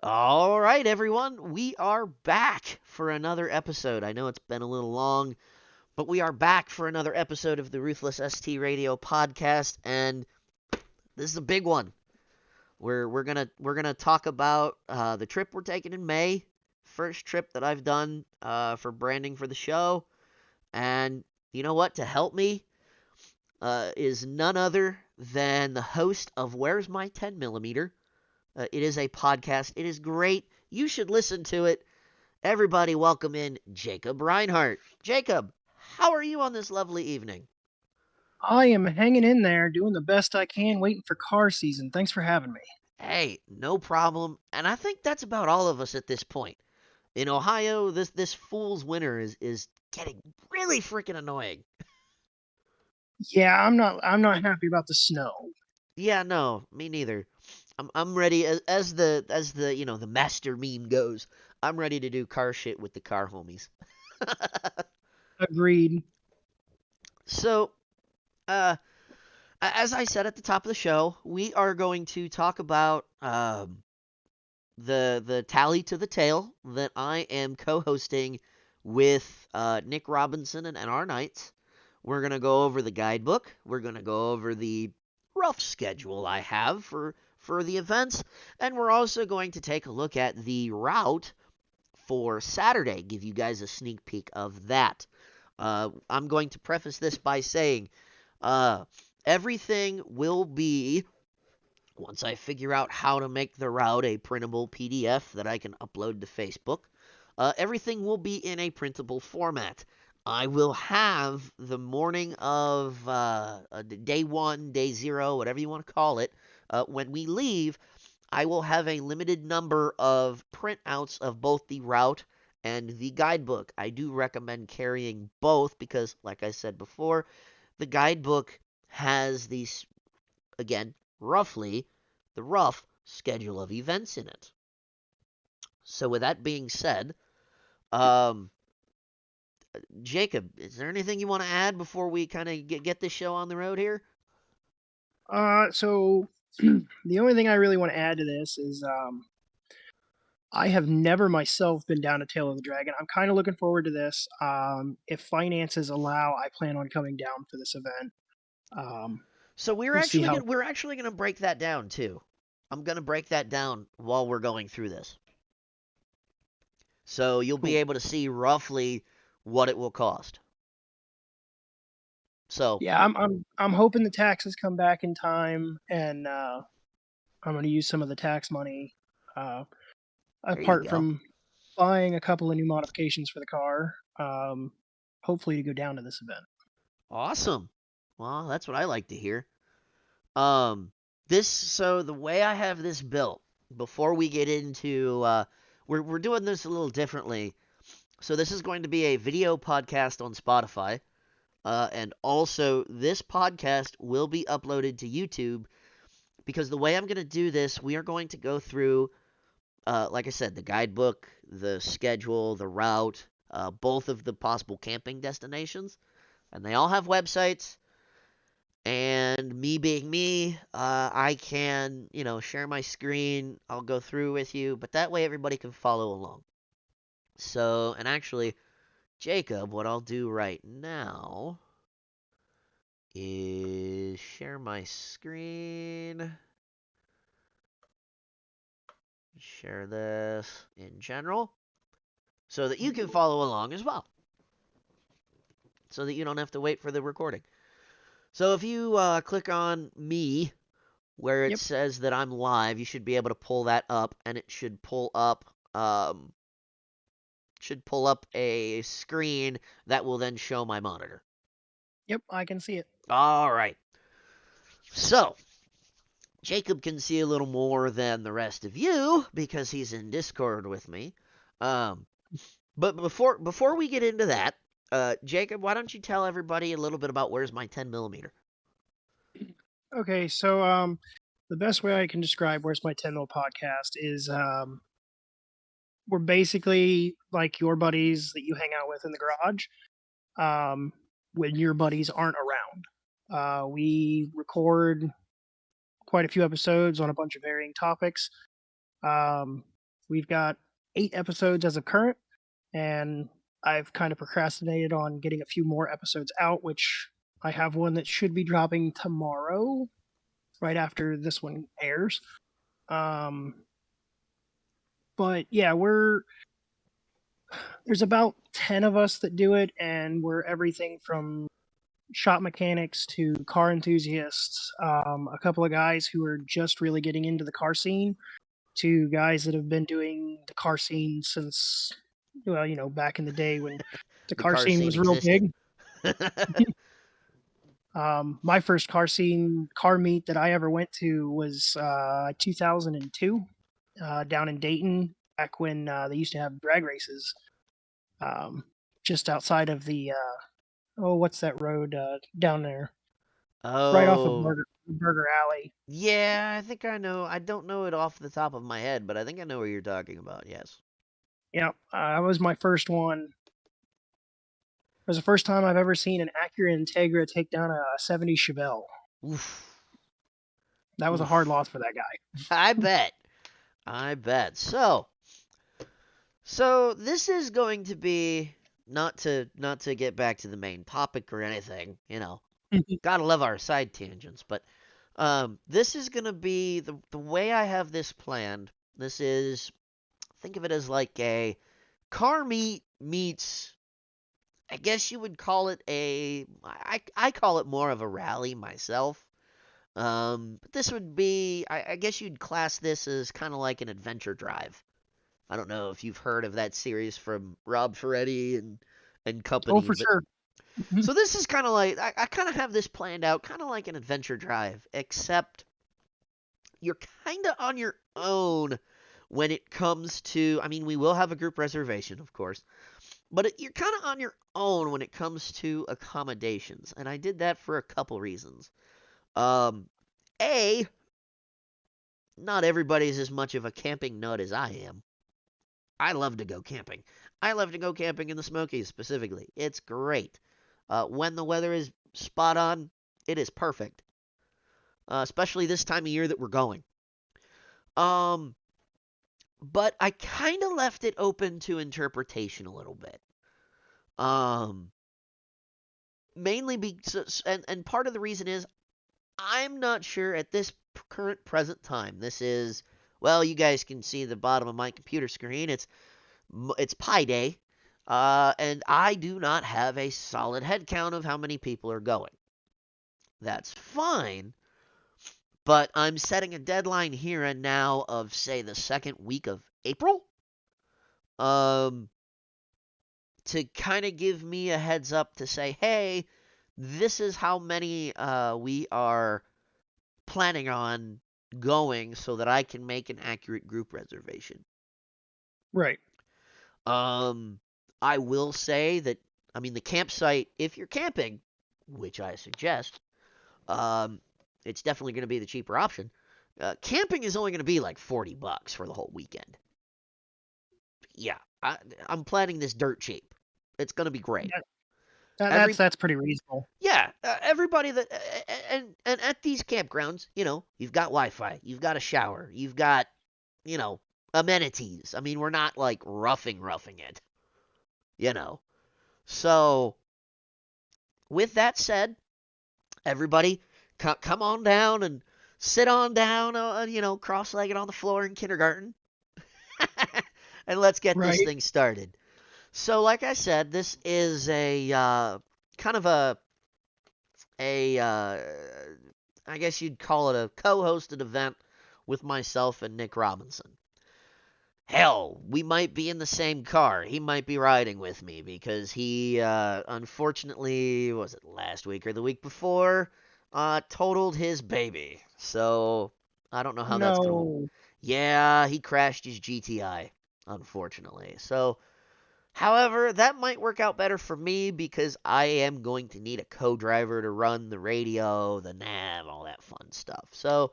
All right, everyone, we are back for another episode. I know it's been a little long, but we are back for another episode of the RuthlessST Radio podcast, and this is a big one. We're gonna talk about the trip we're taking in May, first trip that I've done for branding for the show, and you know what? To help me is none other than the host of Where's My 10 Millimeter. It is a podcast. It is great. You should listen to it. Everybody, welcome in Jacob Reinhart. Jacob, how are you on this lovely evening? I am hanging in there, doing the best I can, waiting for car season. Thanks for having me. Hey, no problem. And I think that's about all of us at this point. In Ohio, this fool's winter is getting really freaking annoying. Yeah, I'm not happy about the snow. Yeah, no, me neither. I'm ready as the the master meme goes. I'm ready to do car shit with the car homies. Agreed. So, uh, as I said at the top of the show, we are going to talk about the tally to the tail that I am co-hosting with Nick Robinson and NR Knights. We're gonna go over the guidebook. We're gonna go over the rough schedule I have for the events, and we're also going to take a look at the route for Saturday. Give you guys a sneak peek of that. I'm going to preface this by saying uh, everything will be once I figure out how to make the route a printable PDF that I can upload to Facebook. Everything will be in a printable format. I will have the morning of day one, day zero, whatever you want to call it. When we leave, I will have a limited number of printouts of both the route and the guidebook. I do recommend carrying both because, like I said before, the guidebook has these, again, roughly the rough schedule of events in it. So, with that being said, um, Jacob, is there anything you want to add before we kind of get this show on the road here? So the only thing I really want to add to this is I have never myself been down to Tail of the Dragon. I'm kind of looking forward to this. If finances allow, I plan on coming down for this event. Um, So we'll see how. we're actually gonna break that down too. I'm gonna break that down while we're going through this, so you'll be Cool. able to see roughly what it will cost. So Yeah, I'm hoping the taxes come back in time, and I'm going to use some of the tax money. Uh, there you apart go. from buying a couple of new modifications for the car, hopefully to go down to this event. Awesome. Well, that's what I like to hear. Um, this so the way I have this built before we get into we're doing this a little differently. So this is going to be a video podcast on Spotify, and also this podcast will be uploaded to YouTube because the way I'm going to do this, we are going to go through, like I said, the guidebook, the schedule, the route, both of the possible camping destinations, and they all have websites. And me being me, I can, share my screen. I'll go through with you, but that way everybody can follow along. So, and actually, Jacob, what I'll do right now is share my screen, share this in general, so that you can follow along as well, so that you don't have to wait for the recording. So if you click on me where it Yep, says that I'm live, you should be able to pull that up, and it should pull up a screen that will then show my monitor. yep, I can see it. All right. So Jacob can see a little more than the rest of you because he's in Discord with me. Um, but before we get into that, Jacob, why don't you tell everybody a little bit about where's my 10 millimeter? Okay, so the best way I can describe Where's My 10 Mil podcast is we're basically like your buddies that you hang out with in the garage um, when your buddies aren't around. We record quite a few episodes on a bunch of varying topics. Um, We've got 8 episodes as of current, and I've kind of procrastinated on getting a few more episodes out, which I have one that should be dropping tomorrow, right after this one airs. Um, but yeah, there's about 10 of us that do it, and we're everything from shop mechanics to car enthusiasts, a couple of guys who are just really getting into the car scene, to guys that have been doing the car scene since, well, back in the day when the The car car scene scene was real existed. big. My first car meet that I ever went to was 2002, down in Dayton, back when they used to have drag races, um, just outside of the what's that road down there? Right off of Oh, Burger Alley. yeah, I think I know. I don't know it off the top of my head, but I think I know what you're talking about. Yes. Yeah, that was my first one. It was the first time I've ever seen an Acura Integra take down a 70 Chevelle. Oof. That was a hard Oof. loss for that guy. I bet. I bet. So this is going to be not to get back to the main topic or anything, Gotta love our side tangents, but this is gonna be the way I have this planned. This is think of it as like a car meet meets. I guess you would call it I call it more of a rally myself. But this would be I guess you'd class this as kind of like an adventure drive. I don't know if you've heard of that series from Rob Ferretti and Oh, company, for but sure. Mhm. so this is kind of like I kind of have this planned out, kind of like an adventure drive, except you're kind of on your own when it comes to. I mean, we will have a group reservation, of course, but you're kind of on your own when it comes to accommodations, and I did that for a couple reasons. Um, a, not everybody's as much of a camping nut as I am. I love to go camping. I love to go camping in the Smokies specifically. It's great. When the weather is spot on, it is perfect, especially this time of year that we're going. Um, but I kind of left it open to interpretation a little bit. Um, mainly because, and part of the reason is I'm not sure at this current present time. This is, well, you guys can see the bottom of my computer screen. It's Pi Day, and I do not have a solid head count of how many people are going. That's fine, but I'm setting a deadline here and now of say the second week of April. Um, to kind of give me a heads up to say, hey, this is how many we are planning on going so that I can make an accurate group reservation. Right. Um, I will say that, I mean, the campsite, if you're camping, which I suggest, um, it's definitely going to be the cheaper option. Camping is only going to be like $40 for the whole weekend. Yeah, I'm planning this dirt cheap. It's going to be great. That, that Every that's pretty reasonable. Yeah, everybody that and at these campgrounds, you've got Wi-Fi, you've got a shower, you've got you know amenities. I mean, we're not like roughing it, you know. So with that said, everybody come on down and sit on down, cross-legged on the floor in kindergarten, and let's get this Right. thing started. So, like I said, this is a kind of a I guess you'd call it a co-hosted event with myself and Nick Robinson. Hell, we might be in the same car. He might be riding with me because he, unfortunately, was it last week or the week before, totaled his baby. So I don't know how that's gonna. No. Yeah, he crashed his GTI, unfortunately. So, however, that might work out better for me because I am going to need a co-driver to run the radio, the nav, all that fun stuff. So,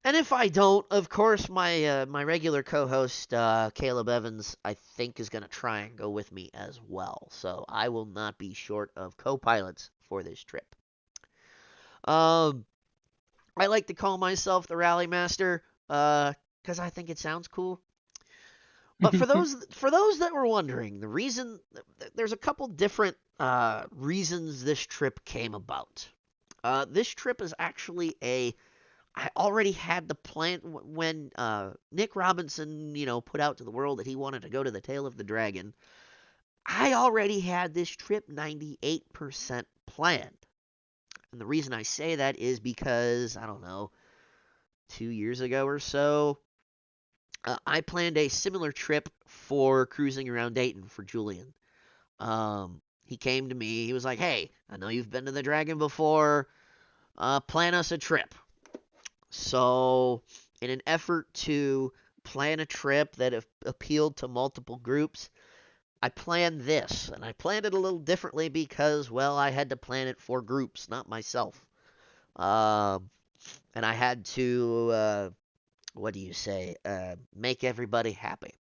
and if I don't, of course, my regular co-host Caleb Evans, I think, is going to try and go with me as well. So I will not be short of co-pilots for this trip. Um, I like to call myself the Rally Master because I think it sounds cool. But for those that were wondering, the reason there's a couple different reasons this trip came about. This trip is actually a I already had the plan when Nick Robinson, put out to the world that he wanted to go to the Tail of the Dragon. I already had this trip 98% planned. And the reason I say that is because, I don't know, 2 years ago or so, I planned a similar trip for cruising around Dayton for Julian. He came to me. He was like, "Hey, I know you've been to the Dragon before. Plan us a trip." So, in an effort to plan a trip that appealed to multiple groups, I planned this, and I planned it a little differently because, well, I had to plan it for groups, not myself. Um, and I had to, what do you say, make everybody happy.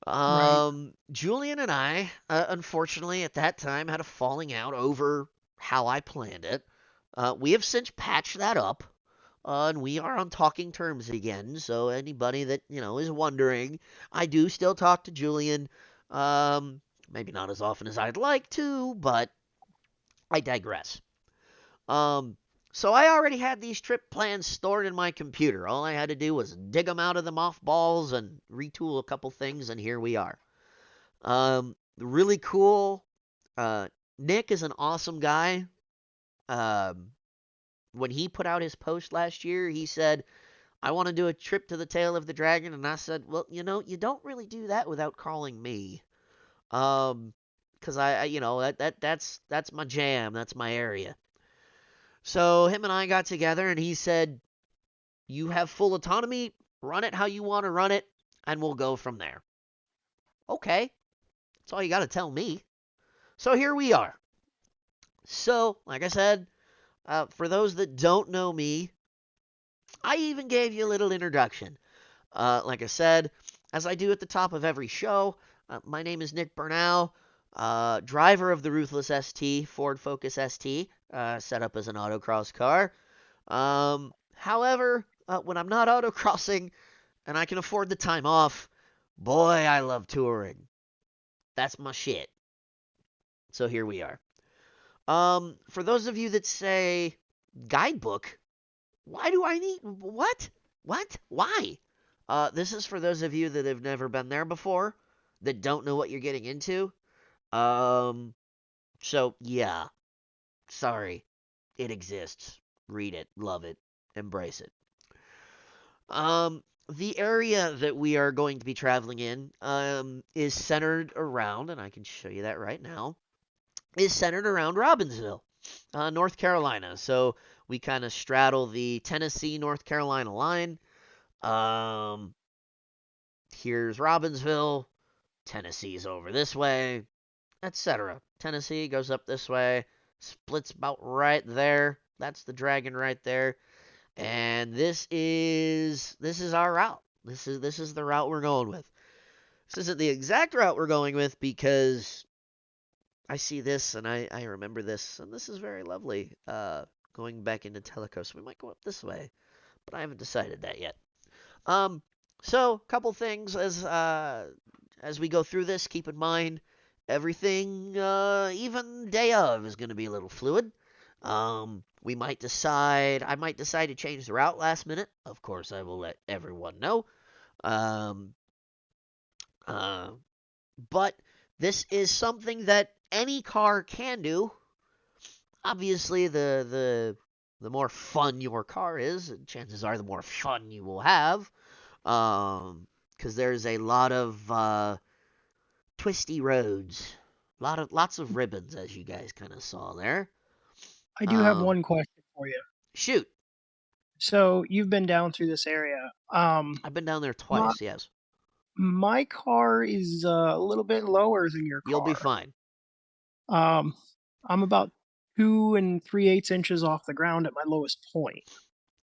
Right. Julian and I, unfortunately, at that time, had a falling out over how I planned it. We have since patched that up, and we are on talking terms again. So anybody that is wondering, I do still talk to Julian. Um, Maybe not as often as I'd like to, but I digress. Um, so I already had these trip plans stored in my computer. All I had to do was dig them out of the mothballs and retool a couple things, and here we are. Really cool. Uh, Nick is an awesome guy. Um, when he put out his post last year, he said, "I want to do a trip to the Tail of the Dragon," and I said, "Well, you don't really do that without calling me, um, because that's my jam, that's my area." So him and I got together, and he said, "You have full autonomy. Run it how you want to run it, and we'll go from there." Okay, that's all you got to tell me. So here we are. So, like I said, for those that don't know me, I even gave you a little introduction. Like I said, as I do at the top of every show, my name is Nick Bernal, driver of the RuthlessST, Ford Focus ST, set up as an autocross car. However, when I'm not autocrossing and I can afford the time off, boy, I love touring. That's my shit. So here we are. For those of you that say guidebook, why do I need what? What? Why? This is for those of you that have never been there before, that don't know what you're getting into. Um, so yeah, sorry, it exists. Read it, love it, embrace it. The area that we are going to be traveling in, is centered around, and I can show you that right now, is centered around Robbinsville, North Carolina. So we kind of straddle the Tennessee North Carolina line. Um, Here's Robbinsville. Tennessee's over this way, etc. Tennessee goes up this way, splits about right there. That's the dragon right there. And this is our route. This is the route we're going with. This isn't the exact route we're going with because I see this and I remember this, and this is very lovely. Going back into Tellico, so we might go up this way, but I haven't decided that yet. Um, so a couple things as we go through this. Keep in mind everything, even day of, is going to be a little fluid. We might decide. I might decide to change the route last minute. Of course, I will let everyone know. Um, uh, but this is something that any car can do. Obviously, the more fun your car is, chances are the more fun you will have. Because there's a lot of twisty roads, lots of ribbons, as you guys kind of saw there. I do have Um, one question for you. Shoot, So you've been down through this area. I've been down there My twice. Yes, my car is a little bit lower than your you'll be car. fine. Um, I'm about 2 3/8 inches off the ground at my lowest point.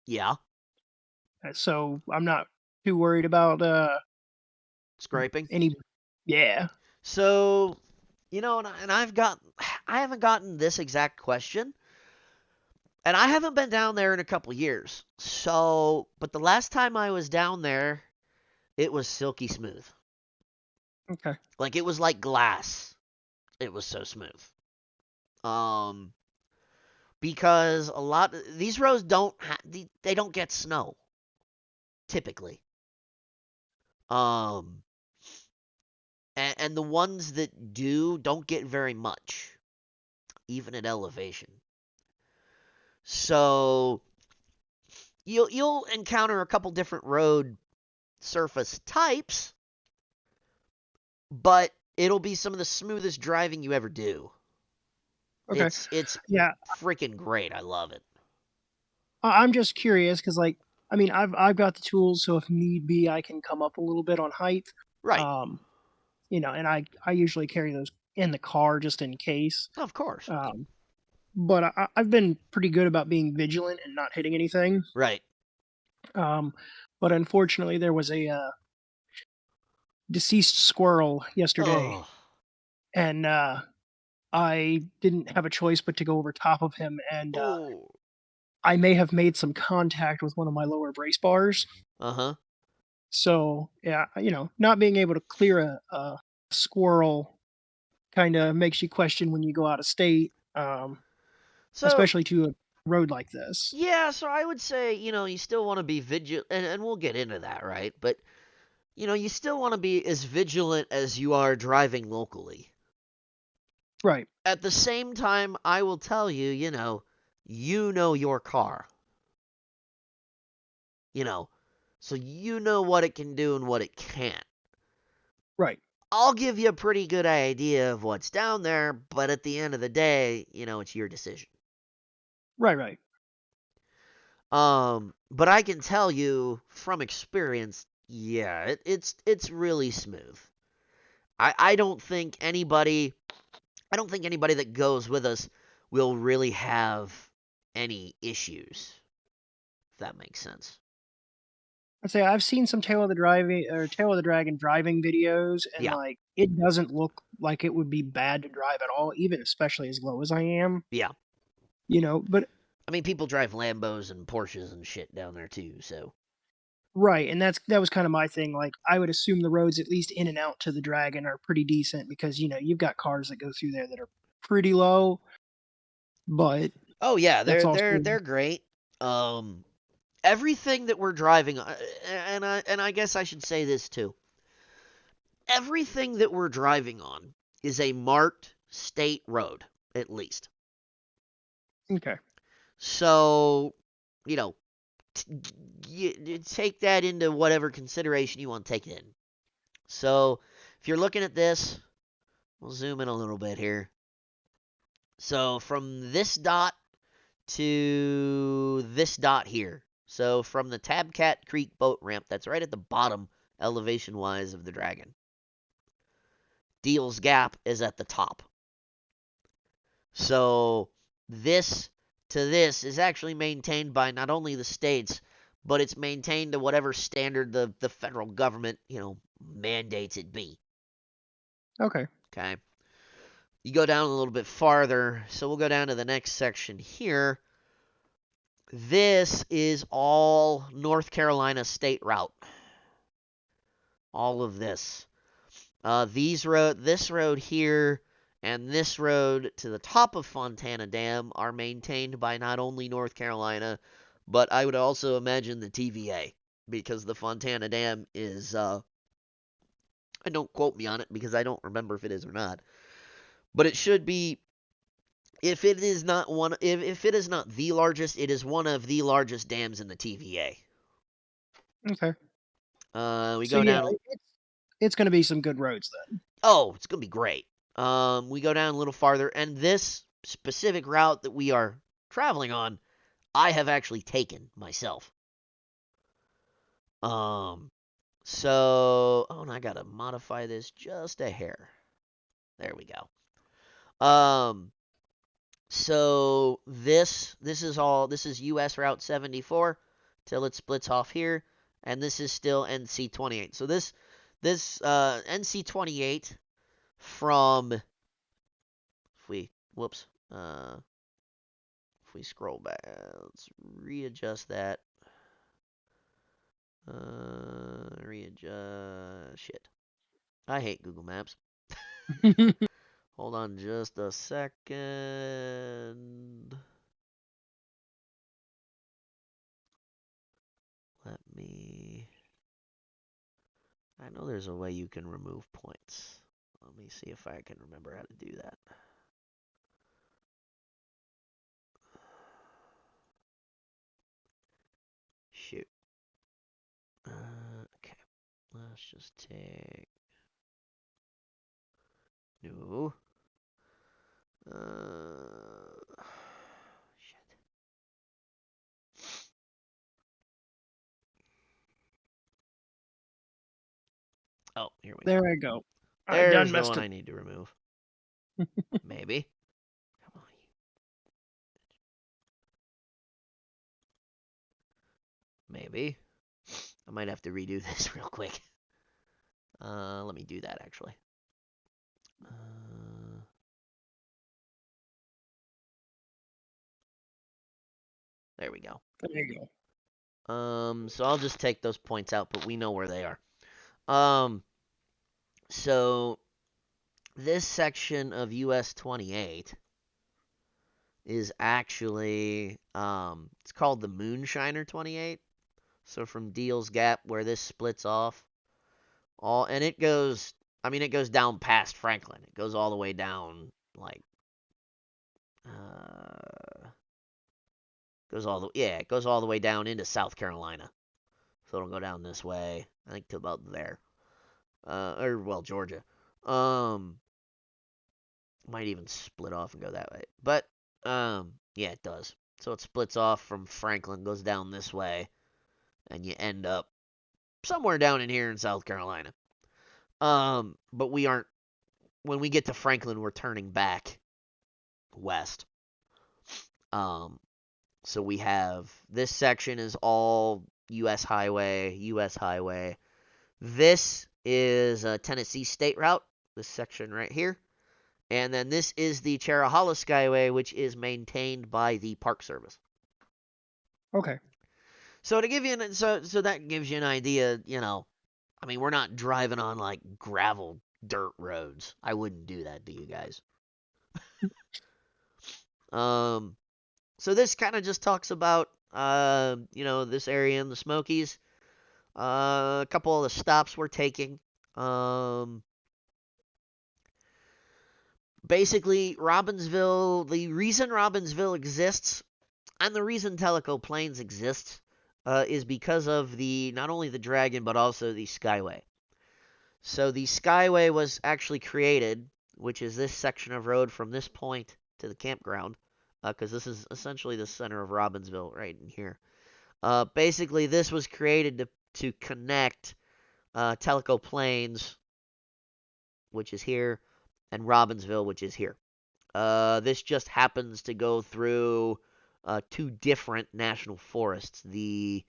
Yeah, So I'm not too worried about scraping. any. Yeah. So, and I haven't gotten this exact question, and I haven't been down there in a couple years. So, but the last time I was down there, It was silky smooth. Okay. Like it was like glass. It was so smooth. Um, because a lot these roads they don't get snow typically. Um, and the ones that do don't get very much, even at elevation. So you'll encounter a couple different road surface types, but it'll be some of the smoothest driving you ever do. Okay. It's Yeah, freaking great. I love it. I'm just curious because, like, I mean, I've got the tools, so if need be, I can come up a little bit on height. Right. Um, and I usually carry those in the car just in case. Of course. Um, but I've been pretty good about being vigilant and not hitting anything. Right. Um, but unfortunately, there was a deceased squirrel yesterday, Oh. and I didn't have a choice but to go over top of him, and Oh. I may have made some contact with one of my lower brace bars. Uh-huh. So yeah, not being able to clear a squirrel kind of makes you question when you go out of state, So, especially to a road like this. yeah, so I would say, you still want to be vigilant, and we'll get into that, right? But, you still want to be as vigilant as you are driving locally. Right, At the same time, I will tell you, you know your car, you know, so you know what it can do and what it can't. right, I'll give you a pretty good idea of what's down there, but at the end of the day, it's your decision. right. But I can tell you from experience, yeah, it's really smooth. I don't think anybody that goes with us will really have any issues. If that makes sense. I'd say I've seen some Tail of the Dragon driving videos, and Yeah, like it doesn't look like it would be bad to drive at all, even especially as low as I am. yeah. But I mean, people drive Lambos and Porsches and shit down there too. So right, and that was kind of my thing. Like I would assume the roads, at least in and out to the Dragon, are pretty decent because you've got cars that go through there that are pretty low, but oh yeah, that's they're also they're they're great. Um, everything that we're driving, and I guess I should say this too. Everything that we're driving on is a marked state road, at least. okay. So, you know, you take that into whatever consideration you want to take it in. So, if you're looking at this, we'll zoom in a little bit here. So, from this dot to this dot here. So, from the Tabcat Creek boat ramp, that's right at the bottom, elevation wise, of the Dragon. Deal's Gap is at the top. So, this to this is actually maintained by not only the states, but it's maintained to whatever standard the federal government, mandates it be. Okay. Okay. You go down a little bit farther, so we'll go down to the next section here. This is all North Carolina state route. All of this. This road here and this road to the top of Fontana Dam are maintained by not only North Carolina, but I would also imagine the TVA, because the Fontana Dam is, and don't quote me on it because I don't remember if it is or not, but it should be. If it is not if it is not the largest, it is one of the largest dams in the TVA. Okay. We So go yeah, down. it's going to be some good roads then. Oh, it's gonna be great. We go down a little farther, and this specific route that we are traveling on, I have actually taken myself. Um, and I gotta modify this just a hair. There we go. So this is US Route 74 till it splits off here, and this is still NC 28. So this NC 28 from if we whoops if we scroll back, let's readjust that. Shit. I hate Google Maps. Hold on just a second. Let me... I know there's a way you can remove points. Let me see if I can remember how to do that. Shoot. Okay. Let's just take... No. Shit. Oh, here we There go. I go. I There's done the messed one it. I need to remove. Maybe. Come on. Maybe. I might have to redo this real quick. Let me do that actually. There we go. There you go. So I'll just take those points out, but we know where they are. Um, so this section of US 28 is actually it's called the Moonshiner 28. So from Deal's Gap where this splits off, and it goes it goes down past Franklin. It goes all the way down like it goes all the way down into South Carolina. So it'll go down this way, I think to about there. Or well, Georgia. Um might even split off and go that way. But yeah, it does. So it splits off from Franklin, goes down this way, and you end up somewhere down in here in South Carolina. But we aren't when we get to Franklin, we're turning back west. Um, so we have this section is all U.S. highway, U.S. highway. This is a Tennessee state route. This section right here. And then this is the Cherahalla Skyway, which is maintained by the Park Service. Okay. So to give you so that gives you an idea, we're not driving on like gravel dirt roads. I wouldn't do that to you guys. Um, so this kind of just talks about this area in the Smokies. A couple of the stops we're taking. Basically, Robbinsville. The reason Robbinsville exists and the reason Tellico Plains exists is because of the not only the Dragon but also the Skyway. So the Skyway was actually created, which is this section of road from this point to the campground, because this is essentially the center of Robbinsville right in here. Basically, this was created to connect Tellico Plains, which is here, and Robbinsville, which is here. This just happens to go through two different national forests. The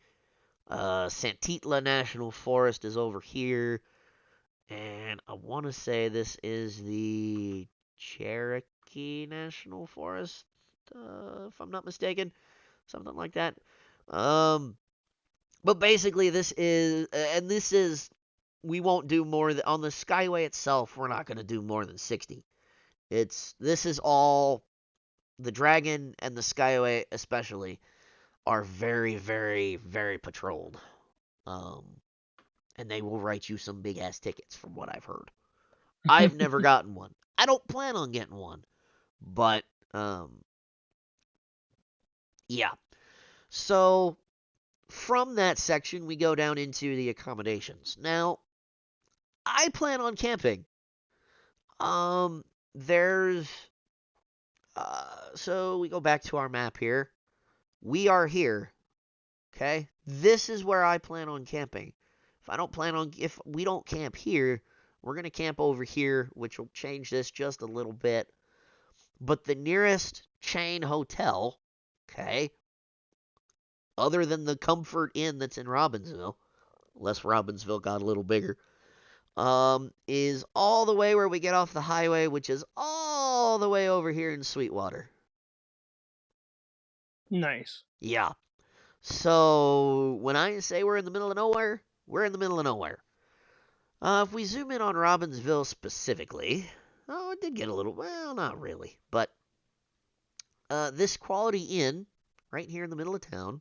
Santitla National Forest is over here, and I want to say this is the Cherokee National Forest, if I'm not mistaken, something like that. But basically, we won't do more on the Skyway itself. We're not going to do more than 60. This is all the Dragon and the Skyway especially are very, very, very patrolled. Um, and they will write you some big ass tickets from what I've heard. I've never gotten one. I don't plan on getting one. But yeah. So from that section we go down into the accommodations. Now, I plan on camping. There's so we go back to our map here. We are here. Okay? This is where I plan on camping. If we don't camp here, we're going to camp over here, which will change this just a little bit. But the nearest chain hotel, okay, other than the Comfort Inn that's in Robbinsville, unless Robbinsville got a little bigger, is all the way where we get off the highway, which is all the way over here in Sweetwater. Nice. Yeah. So when I say we're in the middle of nowhere, we're in the middle of nowhere. If we zoom in on Robbinsville specifically, oh, it did get a little, well, not really, but this Quality Inn, right here in the middle of town,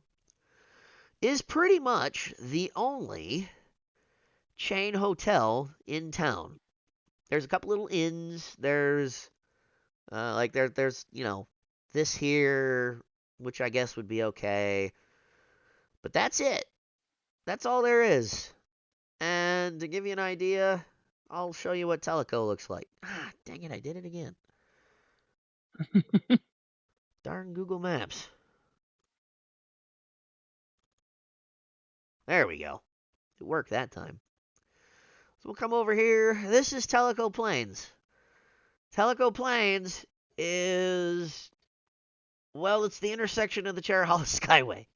is pretty much the only chain hotel in town. There's a couple little inns. There's there's this here, which I guess would be okay, but that's it. That's all there is. And to give you an idea, I'll show you what Teleco looks like. Ah, dang it, I did it again. Darn Google Maps. There we go. It worked that time. So we'll come over here. This is Teleco Plains. Teleco Plains is, well, it's the intersection of the Cherry Hollow Skyway.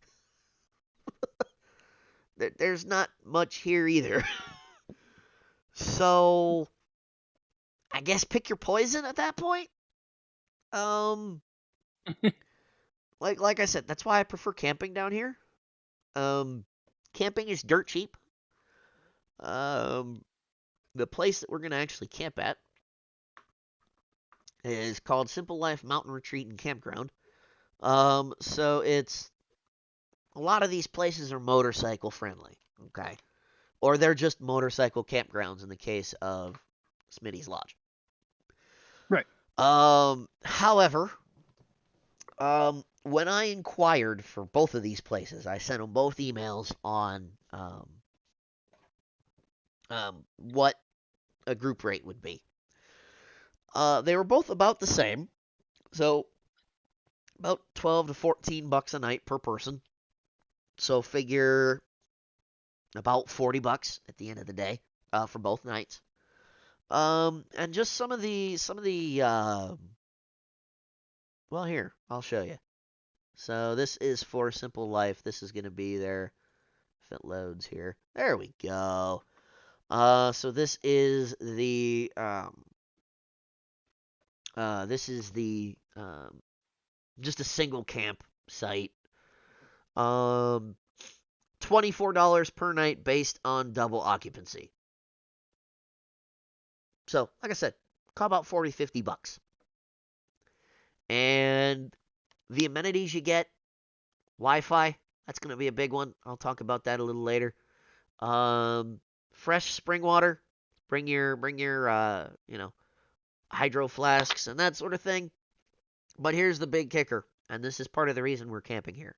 There's not much here either. So I guess pick your poison at that point. Um, like I said, that's why I prefer camping down here. Um, Camping is dirt cheap. Um, the place that we're gonna actually camp at is called Simple Life Mountain Retreat and Campground. So it's a lot of these places are motorcycle friendly. Okay, or they're just motorcycle campgrounds in the case of Smitty's Lodge. Right. However, when I inquired for both of these places, I sent them both emails on what a group rate would be. They were both about the same, so about 12 to 14 bucks a night per person. So figure about 40 bucks at the end of the day for both nights. And just some of the well, here, I'll show you. So this is for Simple Life. This is going to be their, if it loads here. There we go. So this is the just a single camp site. Um, $24 per night based on double occupancy. So, like I said, call about 40, 50 bucks. And the amenities you get, Wi-Fi, that's going to be a big one. I'll talk about that a little later. Fresh spring water. Bring your hydro flasks and that sort of thing. But here's the big kicker, and this is part of the reason we're camping here.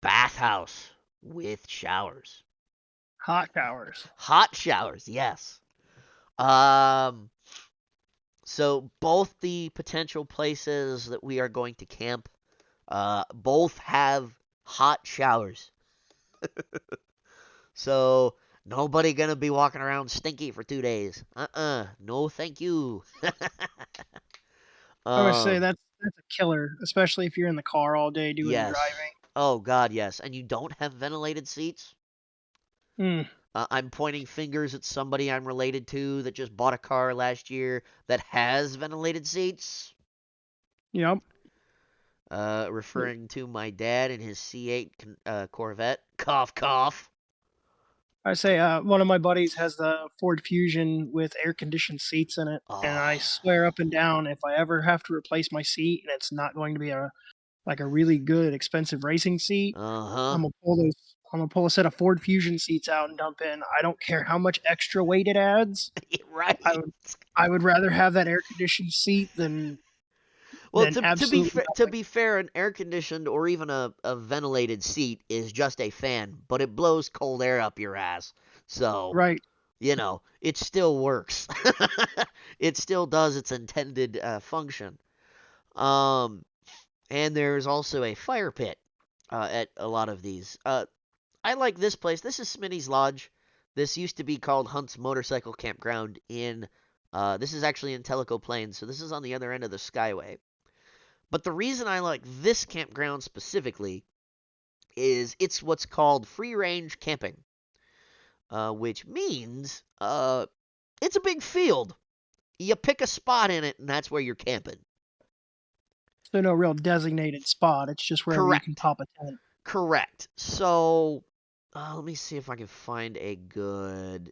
Bathhouse with showers. Hot showers. Hot showers, yes. Um, so both the potential places that we are going to camp, both have hot showers. So nobody gonna be walking around stinky for 2 days. No, thank you. I would say um, that's a killer, especially if you're in the car all day doing the yes. driving. Oh God, yes. And you don't have ventilated seats. Mm, I'm pointing fingers at somebody I'm related to that just bought a car last year that has ventilated seats. yep. Referring to my dad and his C8 Corvette. Cough, cough. I say one of my buddies has the Ford Fusion with air conditioned seats in it, and I Oh, swear up and down, if I ever have to replace my seat and it's not going to be a like a really good expensive racing seat, uh huh. I'm gonna pull those. I'm gonna pull a set of Ford Fusion seats out and dump in. I don't care how much extra weight it adds. I Right. would I would rather have that air conditioned seat Well, than to absolutely to nothing. be fair, an air conditioned or even a ventilated seat is just a fan, but it blows cold air up your ass. So Right. it still works. It still does its intended function. Um, and there's also a fire pit at a lot of these. I like this place. This is Smitty's Lodge. This used to be called Hunt's Motorcycle Campground in. This is actually in Tellico Plains, so this is on the other end of the Skyway. But the reason I like this campground specifically is it's what's called free range camping, which means it's a big field. You pick a spot in it, and that's where you're camping. So no real designated spot. It's just wherever you can Correct. pop a tent. Correct. So let me see if I can find a good.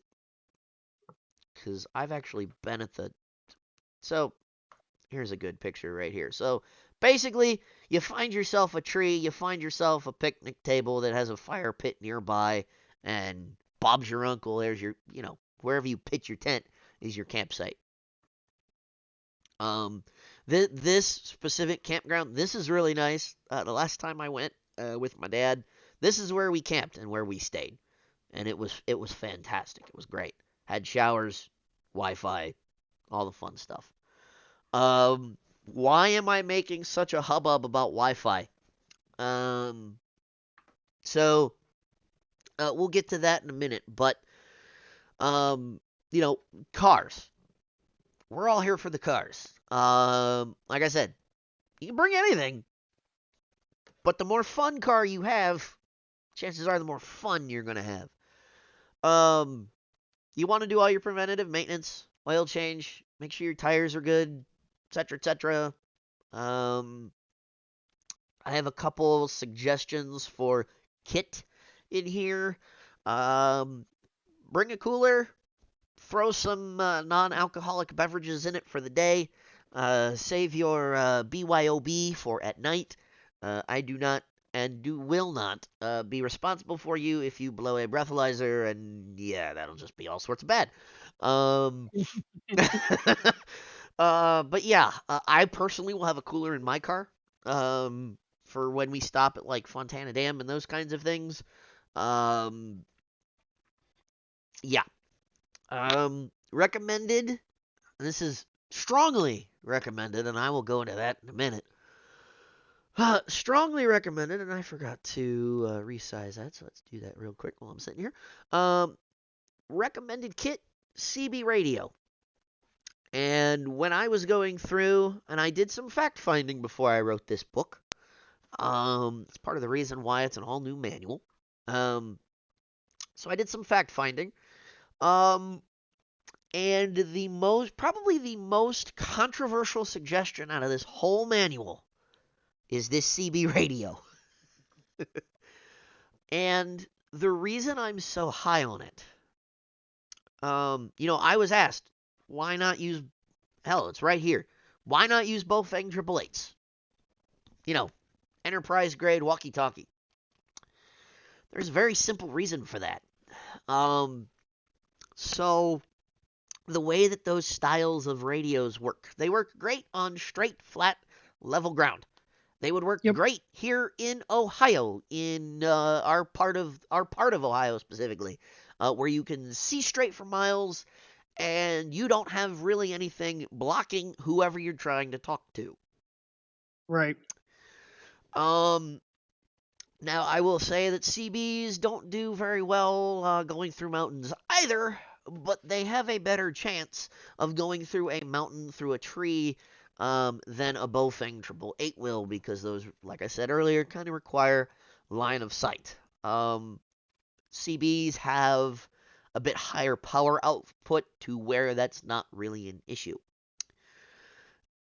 because I've actually been at the. So here's a good picture right here. So basically, you find yourself a tree, you find yourself a picnic table that has a fire pit nearby, and Bob's your uncle. There's your, wherever you pitch your tent is your campsite. Um, this specific campground, this is really nice. The last time I went with my dad, this is where we camped and where we stayed, and it was fantastic. It was great. Had showers, Wi-Fi, all the fun stuff. Why am I making such a hubbub about Wi-Fi? Um, so we'll get to that in a minute, but um, you know, cars. We're all here for the cars. Like I said, you can bring anything, but the more fun car you have, chances are the more fun you're gonna have. Um, you want to do all your preventative maintenance, oil change, make sure your tires are good, etc., etc. Um, I have a couple suggestions for kit in here. Um, bring a cooler, throw some non-alcoholic beverages in it for the day. Save your BYOB for at night. I do not and will not be responsible for you if you blow a breathalyzer, and yeah, that'll just be all sorts of bad. Um, but yeah, I personally will have a cooler in my car. For when we stop at like Fontana Dam and those kinds of things. Um, yeah. Recommended. This is strongly recommended, and I will go into that in a minute. Strongly recommended, and I forgot to resize that, so let's do that real quick while I'm sitting here. Recommended kit CB radio. And when I was going through, and I did some fact finding before I wrote this book, it's part of the reason why it's an all new manual. Um, so I did some fact finding. Um, and probably the most controversial suggestion out of this whole manual is this CB radio. And the reason I'm so high on it, I was asked, why not use, hell, it's right here. Why not use Bofeng Triple Eights? You know, enterprise grade walkie talkie. There's a very simple reason for that. Um, so the way that those styles of radios work, they work great on straight, flat, level ground. They would work Yep. great here in Ohio, in our part of Ohio specifically, where you can see straight for miles, and you don't have really anything blocking whoever you're trying to talk to. Right. Um, Now I will say that CBs don't do very well going through mountains either, but they have a better chance of going through a mountain through a tree than a Bofeng Triple Eight will, because those, like I said earlier, kind of require line of sight. CBs have a bit higher power output to where that's not really an issue.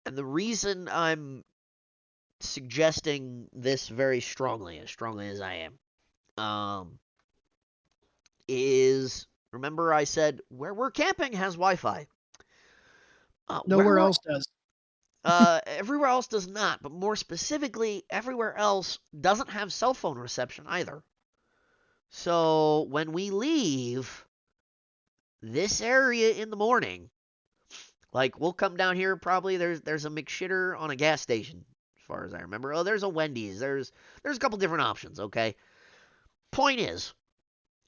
And the reason I'm suggesting this very strongly, as strongly as I am, um, is, remember I said where we're camping has Wi-Fi. Where Nowhere we're else does. Everywhere else does not, but more specifically, everywhere else doesn't have cell phone reception either. So when we leave this area in the morning, like we'll come down here, probably there's a McShitter on a gas station, as far as I remember. Oh, there's a Wendy's. There's a couple different options. Okay. Point is,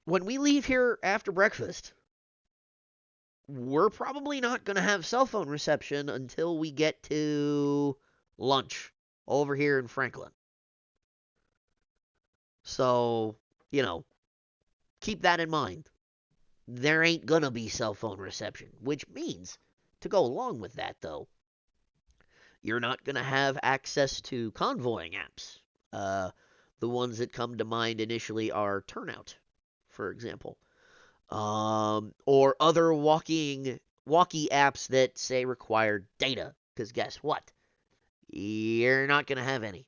when we leave here after breakfast, we're probably not going to have cell phone reception until we get to lunch over here in Franklin. So, you know, keep that in mind. There ain't going to be cell phone reception, which means, to go along with that, though, you're not going to have access to convoying apps. Uh, the ones that come to mind initially are Turnout, for example, or other walkie apps that say require data. Because guess what? You're not going to have any.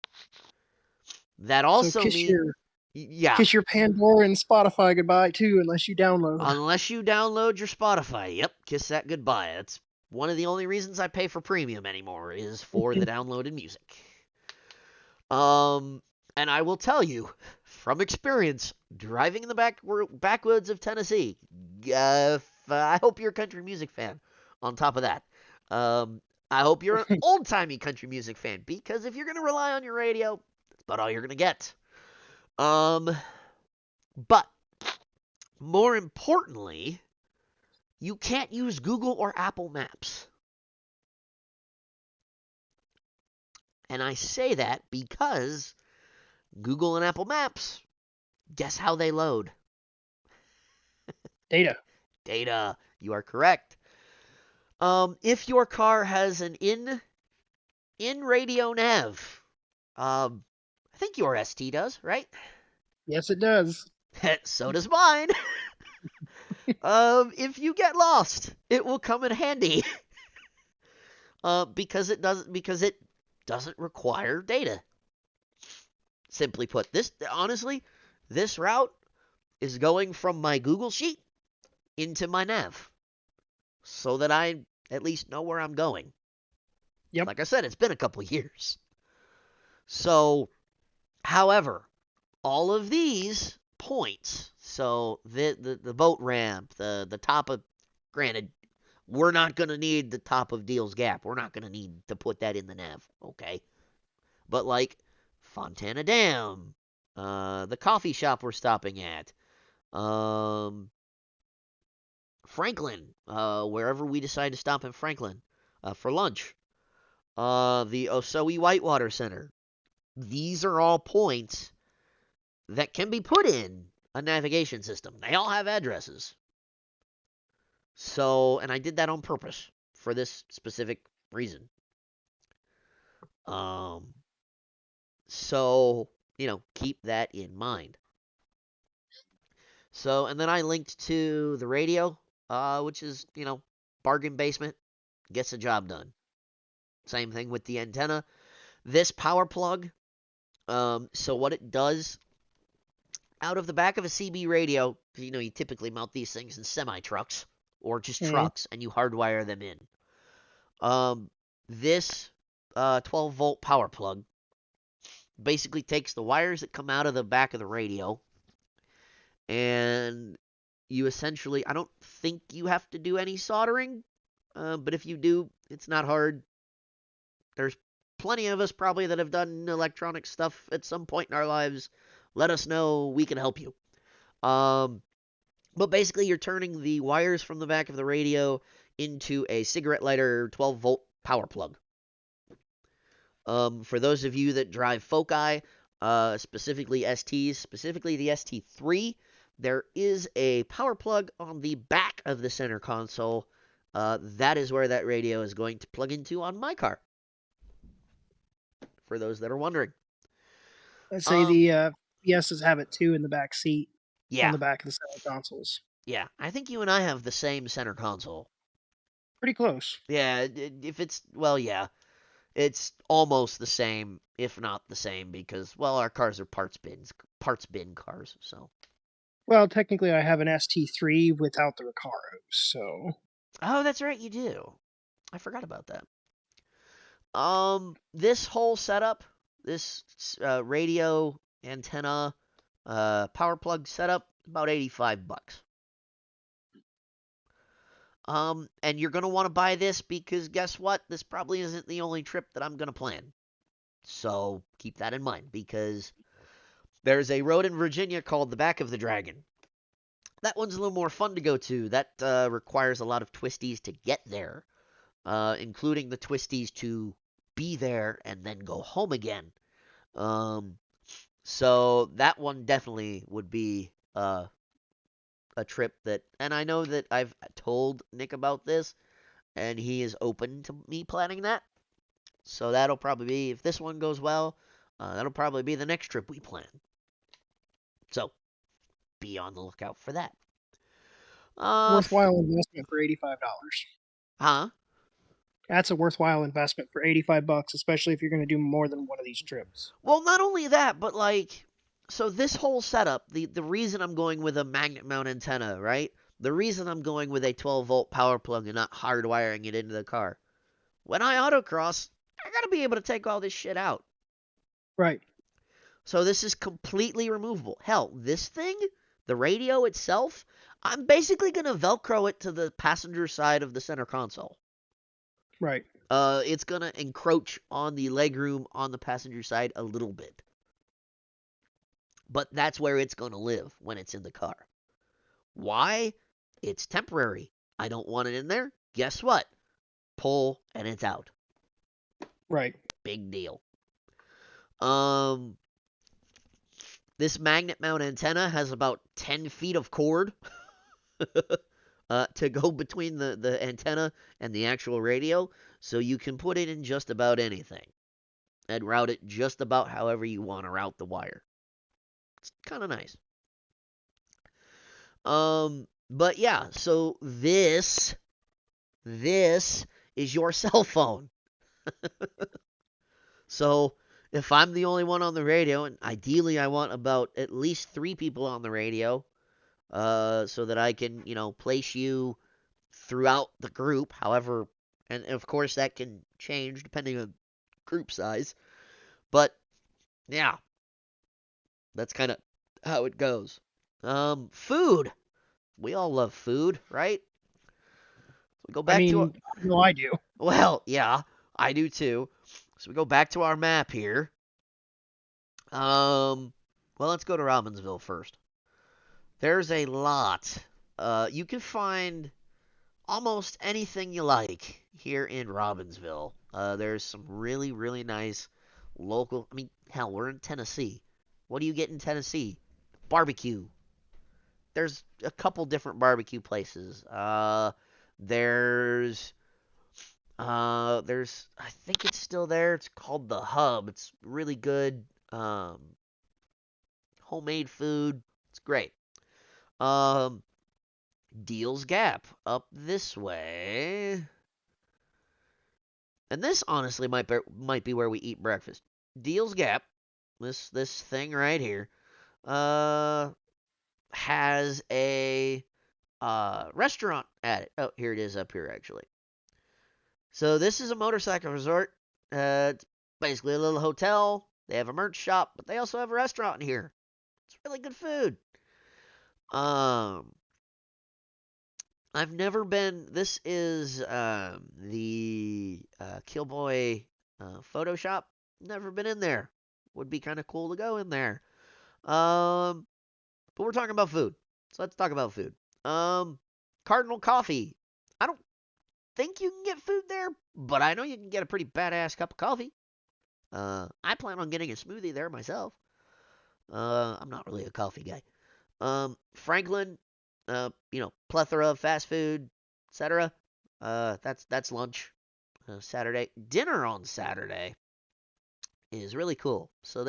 That So also kiss means, your Yeah, Kiss your Pandora and Spotify goodbye too, unless you download. unless you download your Spotify. Yep, kiss that goodbye. That's one of the only reasons I pay for premium anymore is for the downloaded music. Um, and I will tell you from experience, driving in the backwoods of Tennessee. I hope you're a country music fan. On top of that, um, I hope you're an old timey country music fan because if you're gonna rely on your radio, that's about all you're gonna get. Um, but more importantly, you can't use Google or Apple Maps. And I say that because Google and Apple Maps, guess how they load? Data. Data. You are correct. If your car has an in radio nav, I think your ST does, right? Yes, it does. So does mine. If you get lost, it will come in handy. Because it doesn't require data. Simply put, this route is going from my Google sheet into my nav, so that I at least know where I'm going. Yep. Like I said, it's been a couple years. So, however, all of these points, so the boat ramp, the top of, granted, we're not going to need the top of Deal's Gap. We're not going to need to put that in the nav, okay? But like Fontana Dam, the coffee shop we're stopping at, um, Franklin, wherever we decide to stop in Franklin for lunch, the Osoe Whitewater Center. These are all points that can be put in a navigation system. They all have addresses. So, and I did that on purpose for this specific reason. Um, so, keep that in mind. So, and then I linked to the radio, which is, bargain basement, gets the job done. Same thing with the antenna. This power plug, so what it does out of the back of a CB radio, you typically mount these things in semi trucks or just Mm. trucks, and you hardwire them in. This 12-volt power plug basically takes the wires that come out of the back of the radio, and you essentially, I don't think you have to do any soldering, but if you do, it's not hard. There's plenty of us probably that have done electronic stuff at some point in our lives. Let us know. We can help you. Um, but basically, you're turning the wires from the back of the radio into a cigarette lighter 12-volt power plug. For those of you that drive Foci, specifically STs, specifically the ST3, there is a power plug on the back of the center console. That is where that radio is going to plug into on my car, for those that are wondering. Let's say Um, the Fiestas have it too in the back seat on yeah, the back of the center consoles. yeah. I think you and I have the same center console. Pretty close. Yeah, if it's, well, yeah. It's almost the same, if not the same, because, well, our cars are parts bin cars. So, Well, technically, I have an ST3 without the Recaros, so oh, that's right, you do. I forgot about that. This whole setup, this radio antenna, power plug setup, about $85. And you're gonna want to buy this because guess what? This probably isn't the only trip that I'm gonna plan. So keep that in mind because there's a road in Virginia called the Back of the Dragon. That one's a little more fun to go to. That requires a lot of twisties to get there, including the twisties to be there and then go home again. Um, so that one definitely would be a trip that, and I know that I've told Nick about this, and he is open to me planning that. So that'll probably be, if this one goes well, that'll probably be the next trip we plan. So be on the lookout for that. Uh, worthwhile investment for $85. huh? That's a worthwhile investment for $85, especially if you're going to do more than one of these trips. Well, not only that, but like, So this whole setup, the reason I'm going with a magnet mount antenna, right? The reason I'm going with a 12-volt power plug and not hardwiring it into the car. When I autocross, I gotta be able to take all this shit out. Right. So this is completely removable. Hell, this thing, the radio itself, I'm basically gonna Velcro it to the passenger side of the center console. Right. It's gonna encroach on the legroom on the passenger side a little bit. But that's where it's gonna live when it's in the car. Why? It's temporary. I don't want it in there. Guess what? Pull and it's out. Right. Big deal. Um, this magnet mount antenna has about 10 feet of cord to go between the antenna and the actual radio, so you can put it in just about anything and route it just about however you want to route the wire. It's kind of nice. But yeah, so this is your cell phone. So if I'm the only one on the radio, and ideally I want about at least 3 people on the radio, so that I can, place you throughout the group, however, and of course that can change depending on group size. But yeah, that's kind of how it goes. Food. We all love food, right? So we go I back to our, mean, no, I do. well, yeah, I do too. So we go back to our map here. Well, let's go to Robbinsville first. There's a lot. You can find almost anything you like here in Robbinsville. There's some really, really nice local. I mean, hell, we're in Tennessee. What do you get in Tennessee? Barbecue. There's a couple different barbecue places. There's I think it's still there. It's called the Hub. It's really good. Homemade food. It's great. Um, Deals Gap up this way. And this honestly might be where we eat breakfast. Deals Gap, this thing right here, uh, has a restaurant at it. Oh, here it is up here actually. So this is a motorcycle resort. It's basically a little hotel. They have a merch shop, but they also have a restaurant in here. It's really good food. Um, I've never been. This is the Killboy Photoshop. Never been in there. Would be kind of cool to go in there. Um, but we're talking about food, so let's talk about food. Um, Cardinal Coffee. I don't think you can get food there, but I know you can get a pretty badass cup of coffee. I plan on getting a smoothie there myself. I'm not really a coffee guy. Franklin, plethora of fast food, etc. That's lunch. Saturday dinner on Saturday is really cool. So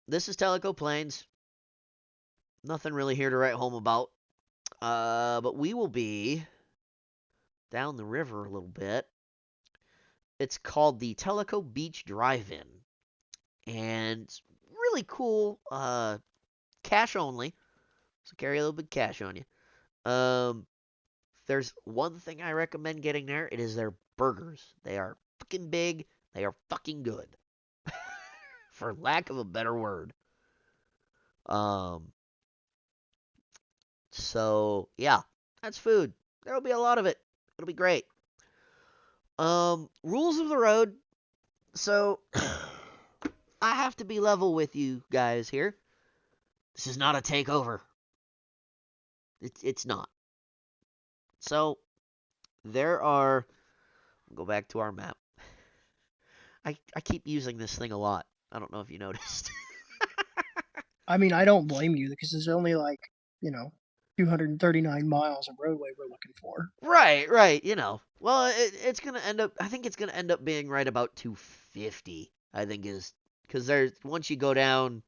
this is Tellico Plains. Nothing really here to write home about. But we will be down the river a little bit. It's called the Tellico Beach Drive-In, and it's really cool. Cash only, so carry a little bit of cash on you. Um, there's one thing I recommend getting there. It is their burgers. They are fucking big. They are fucking good, for lack of a better word. Um, so yeah, that's food. There'll be a lot of it. It'll be great. Rules of the road. So I have to be level with you guys here. This is not a takeover. It's not. So there are. Go back to our map. I keep using this thing a lot. I don't know if you noticed. I mean, I don't blame you because there's only like, you know, 239 miles of roadway we're looking for. Right, right. Well, it's gonna end up. I think it's gonna end up being right about 250. I think is because there's once you go down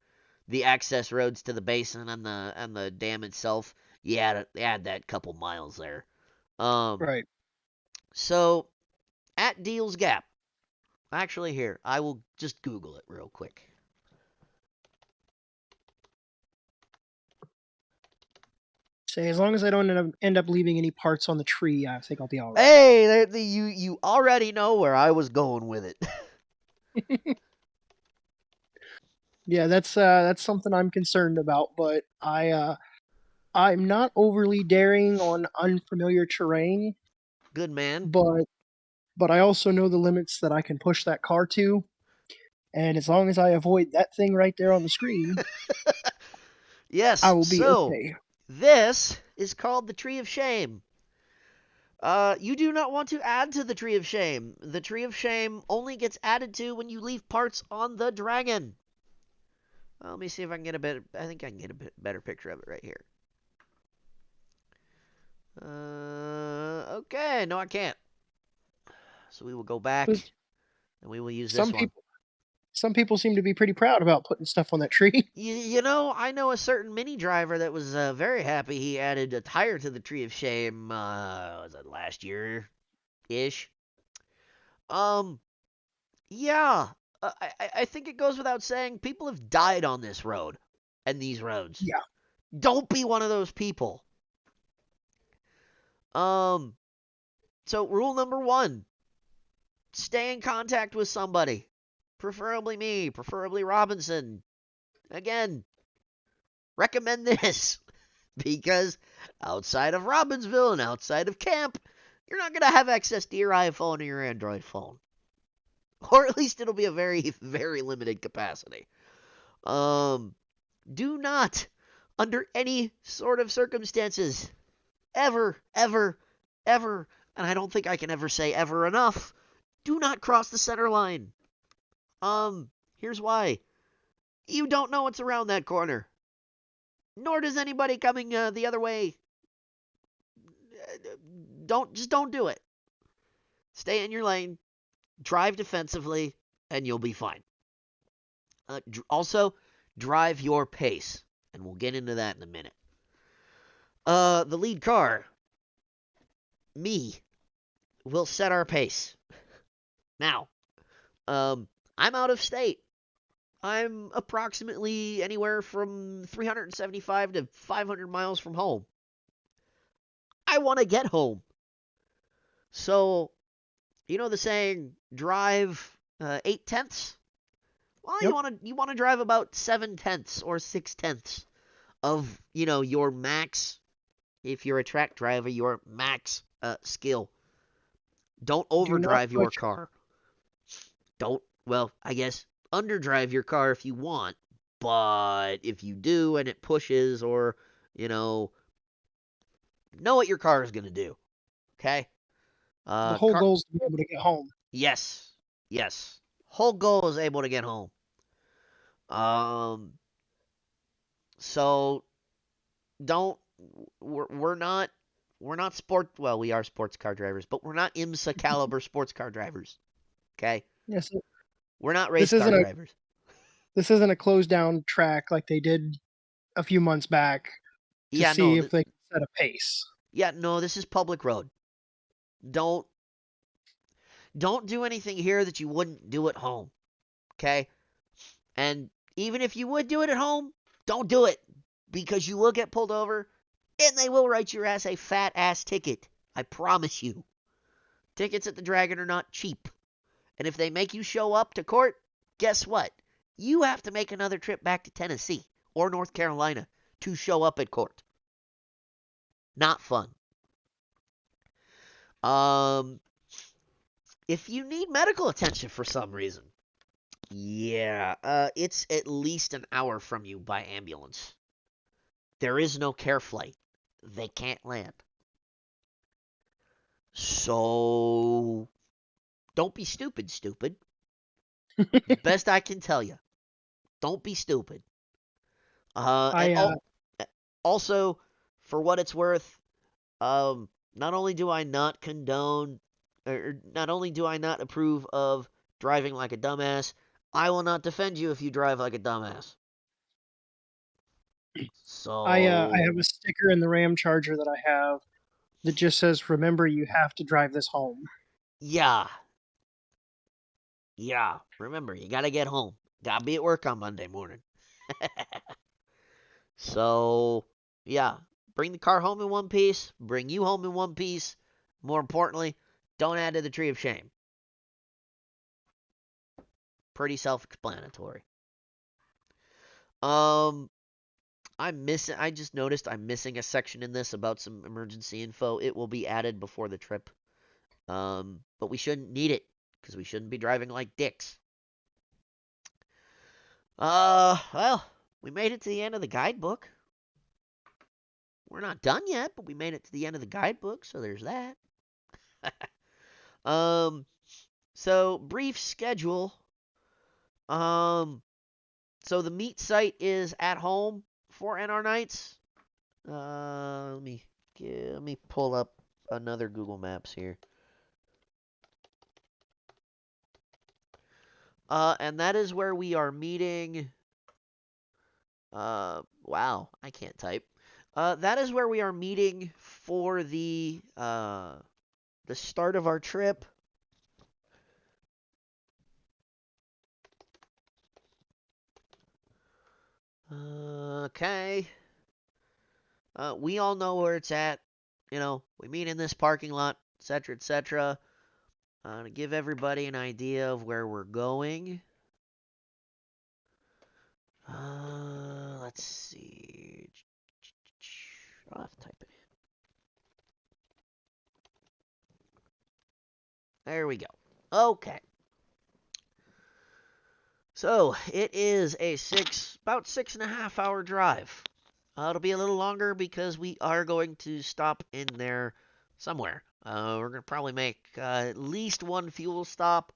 the access roads to the basin and the dam itself, you add that couple miles there. Um, Right. so at Deals Gap, actually here I will just Google it real quick. Say, as long as I don't end up leaving any parts on the tree, I think I'll be all right. Hey, you already know where I was going with it. Yeah, that's something I'm concerned about, but I'm not overly daring on unfamiliar terrain, Good man. but I also know the limits that I can push that car to, and as long as I avoid that thing right there on the screen, I Yes, will be so okay. this is called the Tree of Shame. You do not want to add to the Tree of Shame. The Tree of Shame only gets added to when you leave parts on the dragon. Well, let me see if I can get a better. I think I can get a bit better picture of it right here. Okay, no, I can't. So we will go back 'Cause and we will use this some one. people seem to be pretty proud about putting stuff on that tree. You know, I know a certain mini driver that was very happy he added a tire to the Tree of Shame. Was it last year ish? Um, yeah. I think it goes without saying people have died on this road and these roads. Yeah, Don't be one of those people. Um, so rule number one: stay in contact with somebody, preferably me, preferably Robinson. Again, recommend this because outside of Robbinsville and outside of camp, you're not going to have access to your iPhone or your Android phone. Or at least it'll be a very, very limited capacity. Um, do not, under any sort of circumstances, ever, ever, ever, and I don't think I can ever say ever enough, do not cross the center line. Here's why. You don't know what's around that corner. Nor does anybody coming the other way. Don't do it. Stay in your lane, drive defensively, and you'll be fine. Also, drive your pace, and we'll get into that in a minute. The lead car, me, will set our pace. Now, I'm out of state. I'm approximately anywhere from 375 to 500 miles from home. I want to get home. So, you know the saying, drive 8 tenths? Well, yep. you want to drive about 7 tenths or 6 tenths of your max. If you're a track driver, your max skill. Don't Do not overdrive your push it. car. Don't, well, I guess underdrive your car if you want, but if you do and it pushes or you know know what your car is going to do. Okay. The whole Car. goal is to be able to get home. Yes. Yes. Whole goal is able to get home. Um. So don't. We're not sport. Well, we are sports car drivers, but we're not IMSA caliber sports car drivers. Okay. Yes, We're not race this car isn't a drivers. this isn't a closed down track like they did a few months back to Yeah. No. see if they can set a pace. Yeah. No. This is public road. Don't don't do anything here that you wouldn't do at home. Okay. And even if you would do it at home, don't do it because you will get pulled over and they will write your ass a fat ass ticket. I promise you. Tickets at the Dragon are not cheap. And if they make you show up to court, guess what? You have to make another trip back to Tennessee or North Carolina to show up at court. Not fun. Um, if you need medical attention for some reason, yeah, it's at least an hour from you by ambulance. There is no care flight. They can't land. So don't be stupid, stupid. Best I can tell you. Don't be stupid. And I also, for what it's worth, not only do I not condone, or not only do I not approve of driving like a dumbass, I will not defend you if you drive like a dumbass. I have So a sticker in the Ram Charger that I have that just says, "Remember, you have to drive this home." yeah, yeah. Remember, you gotta get home. Gotta be at work on Monday morning. So, yeah, bring the car home in one piece, bring you home in one piece. More importantly, don't add to the tree of shame. Pretty self-explanatory. Um, I just noticed I'm missing a section in this about some emergency info. It will be added before the trip. But we shouldn't need it because we shouldn't be driving like dicks. Well, we made it to the end of the guidebook. We're not done yet, but we made it to the end of the guidebook, so there's that. um, so brief schedule. Um, so the meet site is at home for NR Nights. Let me pull up another Google Maps here. And that is where we are meeting. Wow, I can't type. That is where we are meeting for the start of our trip. Okay. We all know where it's at. We meet in this parking lot, etc., etc. To give everybody an idea of where we're going. Let's see. I'll have to type it in. There we go. Okay. So it is about 6.5 hour drive. It'll be a little longer because we are going to stop in there somewhere. We're going to probably make at least one fuel stop.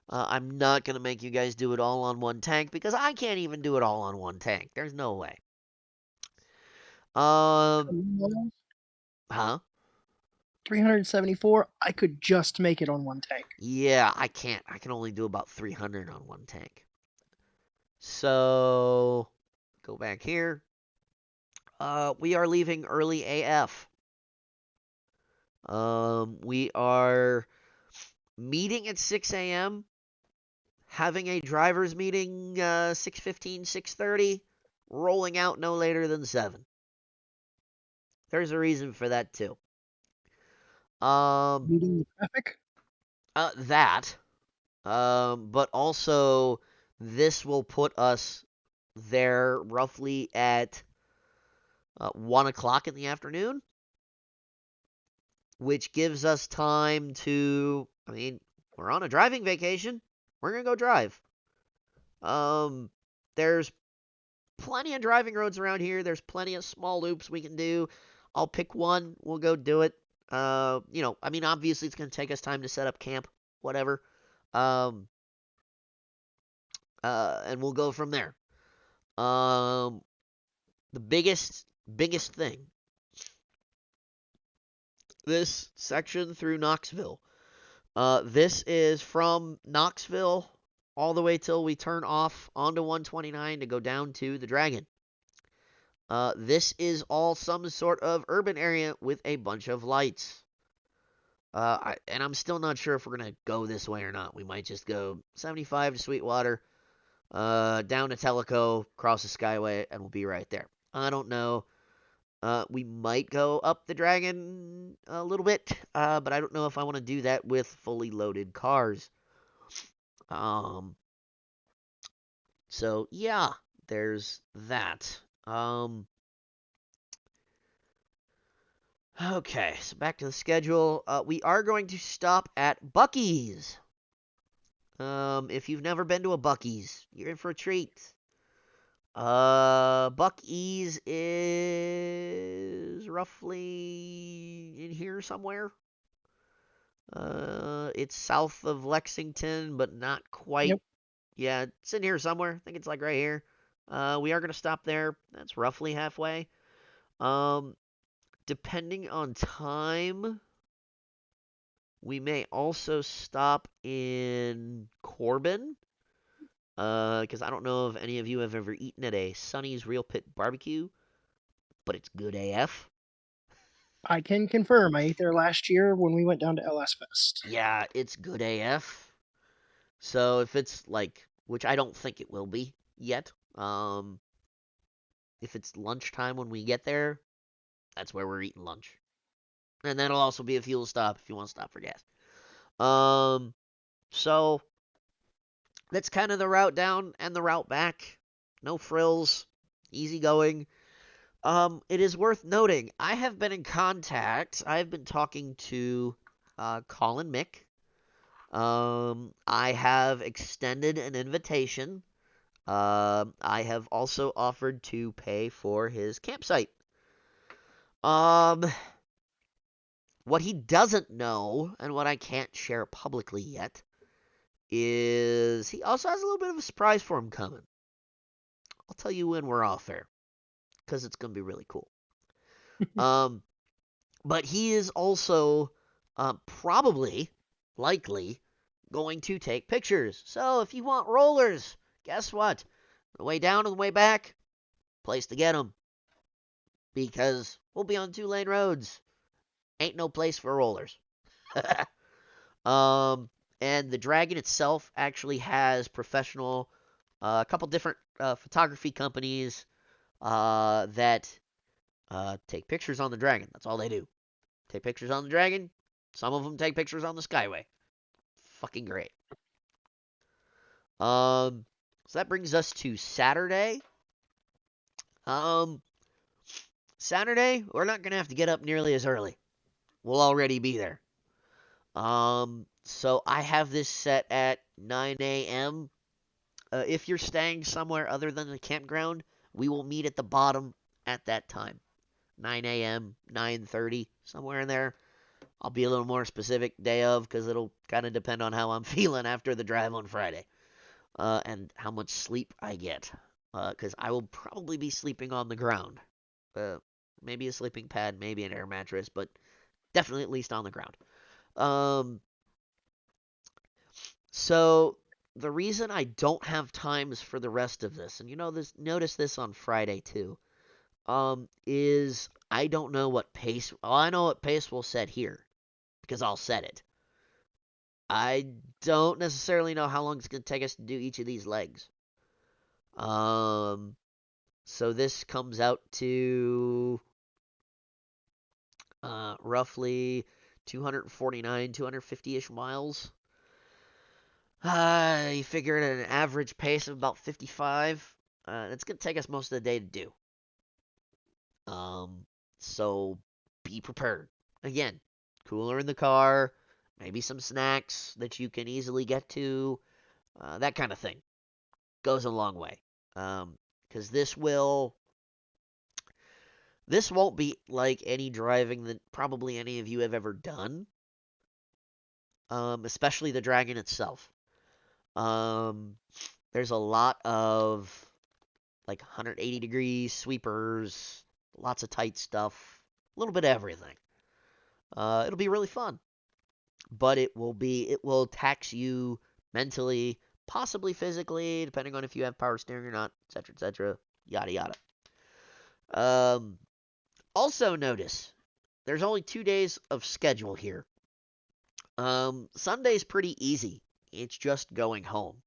I'm not going to make you guys do it all on one tank because I can't even do it all on one tank. There's no way. Um, huh? 374. I could just make it on one tank. Yeah, I can't. I can only do about 300 on one tank. So, go back here. We are leaving early AF. We are meeting at 6 a.m., having a driver's meeting 6:15, 6:30, rolling out no later than 7. There's a reason for that too. Meeting the traffic. That. But also this will put us there roughly at 1 o'clock in the afternoon, which gives us time to, we're on a driving vacation. We're going to go drive. There's plenty of driving roads around here. There's plenty of small loops we can do. I'll pick one. We'll go do it. Obviously it's going to take us time to set up camp, whatever. And we'll go from there. The biggest thing, this section through Knoxville. This is from Knoxville all the way till we turn off onto 129 to go down to the Dragon. This is all some sort of urban area with a bunch of lights. And I'm still not sure if we're going to go this way or not. We might just go 75 to Sweetwater, down to Tellico, cross the Skyway, and we'll be right there. I don't know. We might go up the Dragon a little bit, but I don't know if I want to do that with fully loaded cars. So yeah, there's that. Okay, so back to the schedule. We are going to stop at Buc-ee's. If you've never been to a Buc-ee's, you're in for a treat. Buc-ee's is roughly in here somewhere. It's south of Lexington, but not quite. Yep. Yeah, it's in here somewhere. I think it's like right here. We are gonna stop there. That's roughly halfway. Depending on time, we may also stop in Corbin. Because I don't know if any of you have ever eaten at a Sonny's Real Pit Barbecue, but it's good AF. I can confirm. I ate there last year when we went down to LS Fest. Yeah, it's good AF. So if it's like, which I don't think it will be yet, if it's lunchtime when we get there, That's where we're eating lunch. And that'll also be a fuel stop if you want to stop for gas. Um, so that's kind of the route down and the route back. No frills, easy going. It is worth noting, I have been in contact. I've been talking to Colin Mick. I have extended an invitation. I have also offered to pay for his campsite. Um, what he doesn't know, and what I can't share publicly yet, is he also has a little bit of a surprise for him coming. I'll tell you when we're off air, because it's going to be really cool. Um, but he is also probably, likely, going to take pictures. So if you want rollers, guess what? The way down and the way back, place to get them. Because we'll be on 2-lane roads. Ain't no place for rollers. um, and the Dragon itself actually has professional, a couple different photography companies that take pictures on the Dragon. That's all they do. Take pictures on the Dragon. Some of them take pictures on the Skyway. Fucking great. So that brings us to Saturday. Um, Saturday, we're not gonna have to get up nearly as early. We'll already be there. So I have this set at 9 a.m. If you're staying somewhere other than the campground, we will meet at the bottom at that time. 9 a.m., 9:30, somewhere in there. I'll be a little more specific day of because it'll kind of depend on how I'm feeling after the drive on Friday and how much sleep I get. Because I will probably be sleeping on the ground. Uh, maybe a sleeping pad, maybe an air mattress, but definitely at least on the ground. Um, so the reason I don't have times for the rest of this, and notice this on Friday too, is I don't know what pace. Well, I know what pace we'll set here because I'll set it. I don't necessarily know how long it's going to take us to do each of these legs. Um, so this comes out to roughly 249, 250-ish miles. You figure at an average pace of about 55. It's going to take us most of the day to do. So be prepared. Again, cooler in the car, maybe some snacks that you can easily get to, that kind of thing goes a long way. Because this won't be like any driving that probably any of you have ever done. Especially the Dragon itself. Um, there's a lot of like 180-degree sweepers, lots of tight stuff, a little bit of everything. It'll be really fun, but it will tax you mentally, possibly physically, depending on if you have power steering or not, etc., etc., yada yada. Um, Also notice there's only 2 days of schedule here. Sunday's pretty easy. It's just going home.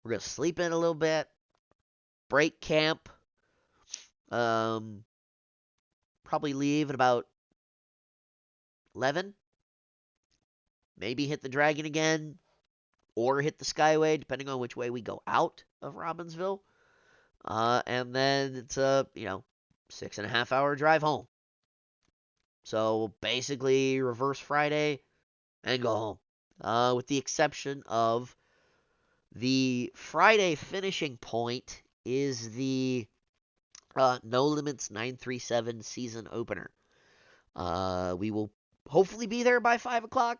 We're gonna sleep in a little bit, break camp. Um, Probably leave at about 11. Maybe hit the Dragon again, or hit the Skyway, depending on which way we go out of Robbinsville. And then it's a 6.5 hour drive home. So basically, reverse Friday and go home. With the exception of the Friday finishing point is the No Limits 937 season opener. We will hopefully be there by 5 o'clock,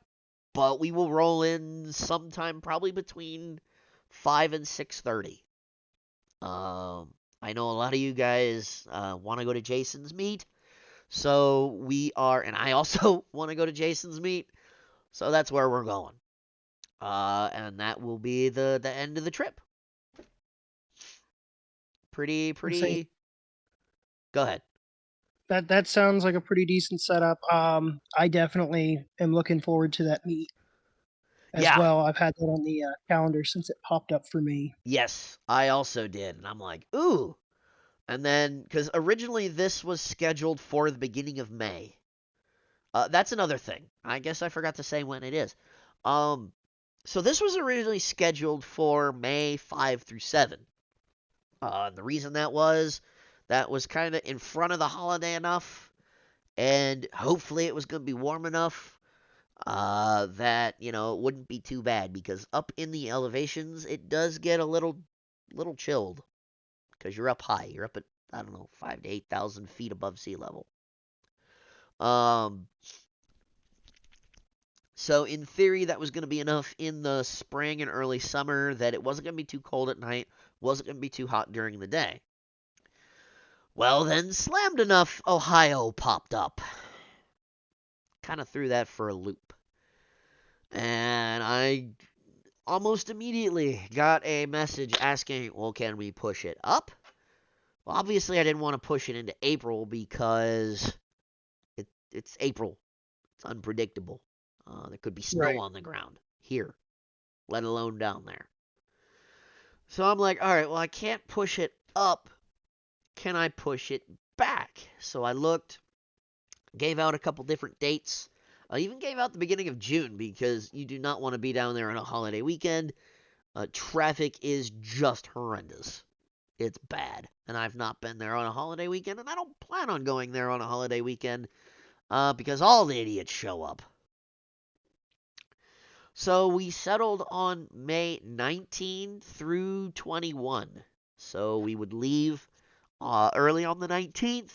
but we will roll in sometime probably between 5 and 6:30. I know a lot of you guys want to go to Jason's meet, so we are, and I also want to go to Jason's meet, so that's where we're going. And that will be the end of the trip. Insane. Pretty. Go ahead. That sounds like a pretty decent setup. I definitely am looking forward to that meet as Yeah. well. I've had that on the calendar since it popped up for me. Yes, I also did, and I'm like, ooh. And then, because originally this was scheduled for the beginning of May. That's another thing. I guess I forgot to say when it is. Um, so this was originally scheduled for May 5 through 7. The reason that was kind of in front of the holiday enough, and hopefully it was going to be warm enough that it wouldn't be too bad because up in the elevations it does get a little chilled because you're up high. You're up at I don't know 5 to 8,000 feet above sea level. Um, so in theory that was going to be enough in the spring and early summer that it wasn't going to be too cold at night, wasn't going to be too hot during the day. Well, then slammed enough Ohio popped up. Kind of threw that for a loop. And I almost immediately got a message asking, well, can we push it up? Well, obviously, I didn't want to push it into April because it's April. It's unpredictable. There could be snow Right. on the ground here, let alone down there. So I'm like, all right, well, I can't push it up. Can I push it back? So I looked, gave out a couple different dates. I even gave out the beginning of June because you do not want to be down there on a holiday weekend. Traffic is just horrendous. It's bad. And I've not been there on a holiday weekend, and I don't plan on going there on a holiday weekend because all the idiots show up. So we settled on May 19 through 21. So we would leave early on the 19th,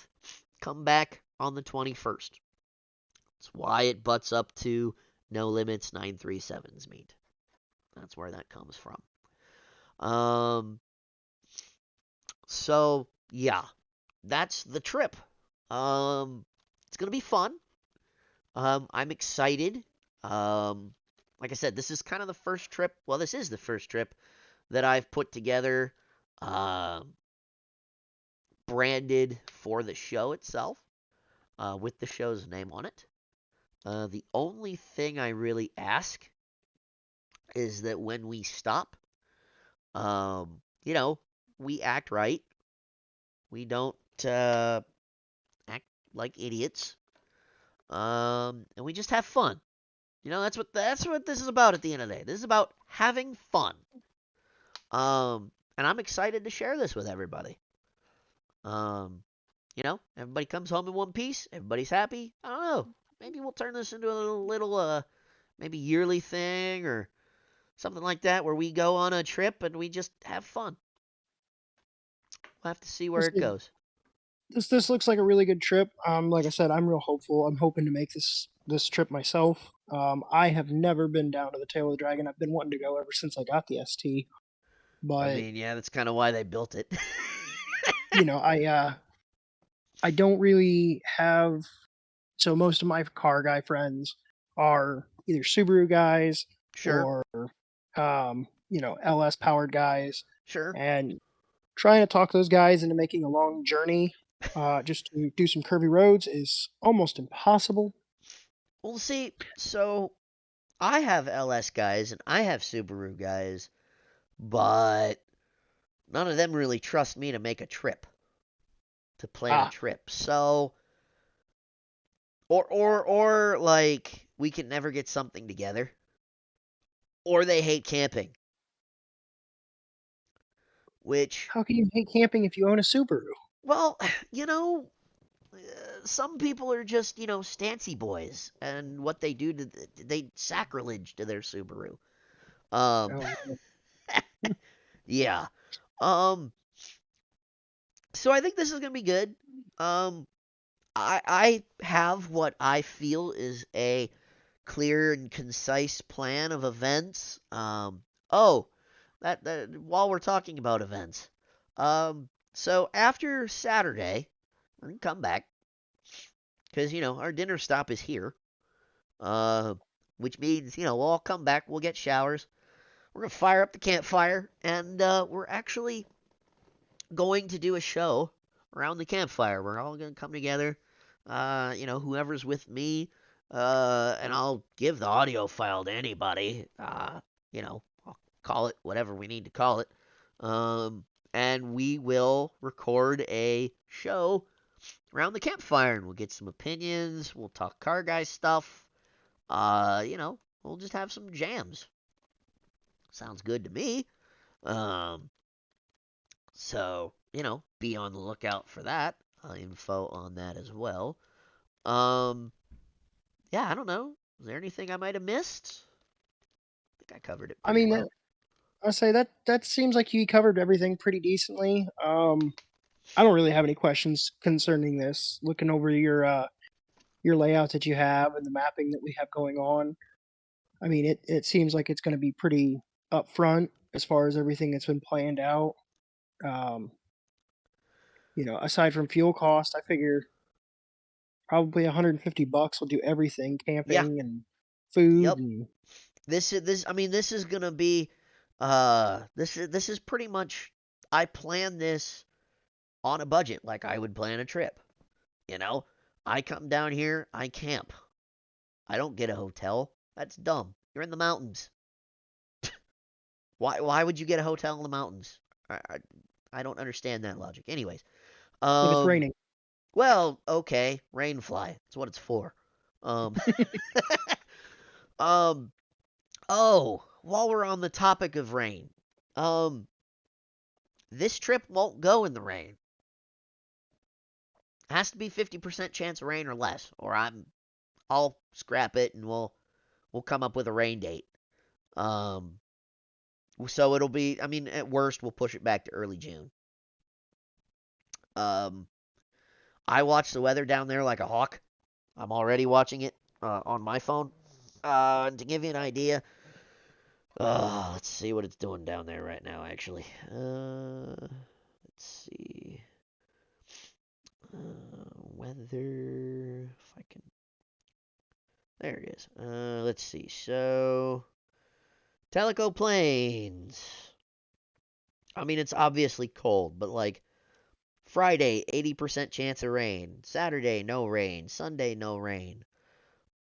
come back on the 21st. That's why it butts up to No Limits 937's meet. That's where that comes from. Um, so yeah, that's the trip. It's gonna be fun. I'm excited. Um, like I said, this is kind of the first trip. Well, this is the first trip that I've put together, uh, branded for the show itself, with the show's name on it. The only thing I really ask is that when we stop, um, you know, we act right. We don't act like idiots. And we just have fun. That's what this is about at the end of the day. This is about having fun. And I'm excited to share this with everybody. Um, everybody comes home in one piece. Everybody's happy. I don't know. Maybe we'll turn this into a little maybe yearly thing or something like that where we go on a trip and we just have fun. We'll have to see where This it goes. this looks like a really good trip. Like I said, I'm real hopeful. I'm hoping to make this trip myself. I have never been down to the Tail of the Dragon. I've been wanting to go ever since I got the ST. I But mean, yeah, that's kind of why they built it. you know, I don't really have. So most of my car guy friends are either Subaru guys Sure, or LS powered guys, sure. and trying to talk those guys into making a long journey just to do some curvy roads is almost impossible. Well, see, so I have LS guys and I have Subaru guys, but none of them really trust me to make a trip, to plan a Ah, trip. So, or like we can never get something together, or they hate camping, which, how can you hate camping if you own a Subaru? well, you know, some people are just, stancy boys, and what they do to they sacrilege to their Subaru. Um, Oh, no. yeah. Um, so I think this is gonna be good. Um, I have what I feel is a clear and concise plan of events. Oh, that while we're talking about events, so after Saturday, we can come back because our dinner stop is here. Uh, which means we'll all come back. We'll get showers. We're gonna fire up the campfire, and we're actually going to do a show around the campfire. We're all going to come together. Whoever's with me, and I'll give the audio file to anybody. I'll call it whatever we need to call it. Um, and we will record a show around the campfire, and we'll get some opinions. We'll talk car guy stuff. We'll just have some jams. Sounds good to me. Um, be on the lookout for that. Info on that as well. Um, yeah, I don't know. Is there anything I might have missed? I think I covered it I pretty mean, well. I say that seems like you covered everything pretty decently. I don't really have any questions concerning this. Looking over your layout that you have and the mapping that we have going on, I mean, it seems like it's going to be pretty upfront as far as everything that's been planned out. Um, aside from fuel cost, I figure probably $150 will do everything, Yeah. camping and food Yep. and This is gonna be this is pretty much I plan this on a budget like I would plan a trip. You know? I come down here, I camp. I don't get a hotel. That's dumb. You're in the mountains. Why would you get a hotel in the mountains? I I, I don't understand that logic. Anyways, if it's um raining. well, okay, rainfly. That's what it's for. Um um oh, while we're on the topic of rain. Um this trip won't go in the rain. Has to be 50% chance of rain or less, or I'll scrap it and we'll come up with a rain date. Um, so it'll be. I mean, at worst, we'll push it back to early June. Um, I watch the weather down there like a hawk. I'm already watching it on my phone. To give you an idea, let's see what it's doing down there right now. Actually, let's see. Weather. If I can. There it is. Let's see. So, Teleco Plains. I mean, it's obviously cold, but like Friday, 80% chance of rain. Saturday, no rain. Sunday, no rain.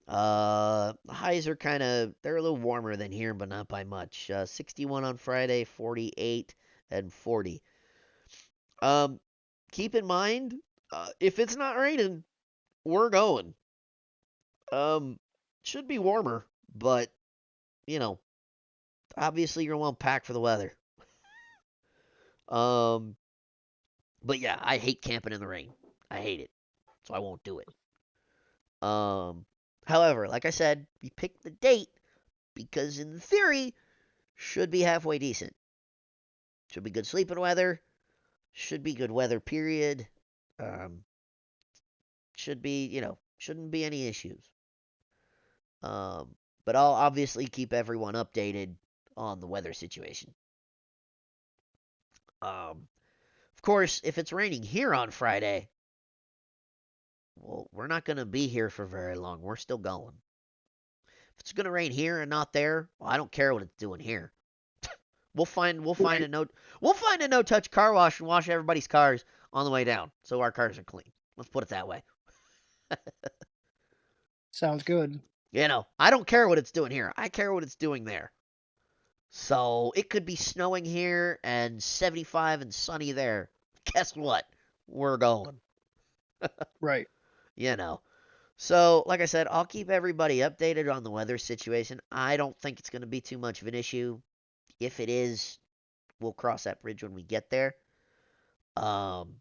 Highs are they're a little warmer than here, but not by much. 61 on Friday, 48 and 40. Um, keep in mind, if it's not raining, we're going. Um, should be warmer, but you know, obviously you're gonna want to pack for the weather. Um, but yeah, I hate camping in the rain. I hate it, so I won't do it. Um, However, like I said, we picked the date because in theory should be halfway decent. Should be good sleeping weather. Should be good weather. Period. Um, should be shouldn't be any issues. But I'll obviously keep everyone updated on the weather situation. Of course, if it's raining here on Friday, well, we're not going to be here for very long. We're still going. If it's going to rain here and not there, well, I don't care what it's doing here. We'll find Right. a no touch car wash and wash everybody's cars on the way down, so our cars are clean. Let's put it that way. Sounds good. I don't care what it's doing here. I care what it's doing there. So it could be snowing here and 75 and sunny there. Guess what? We're going. Right. You know. So, like I said, I'll keep everybody updated on the weather situation. I don't think it's going to be too much of an issue. If it is, we'll cross that bridge when we get there. Um,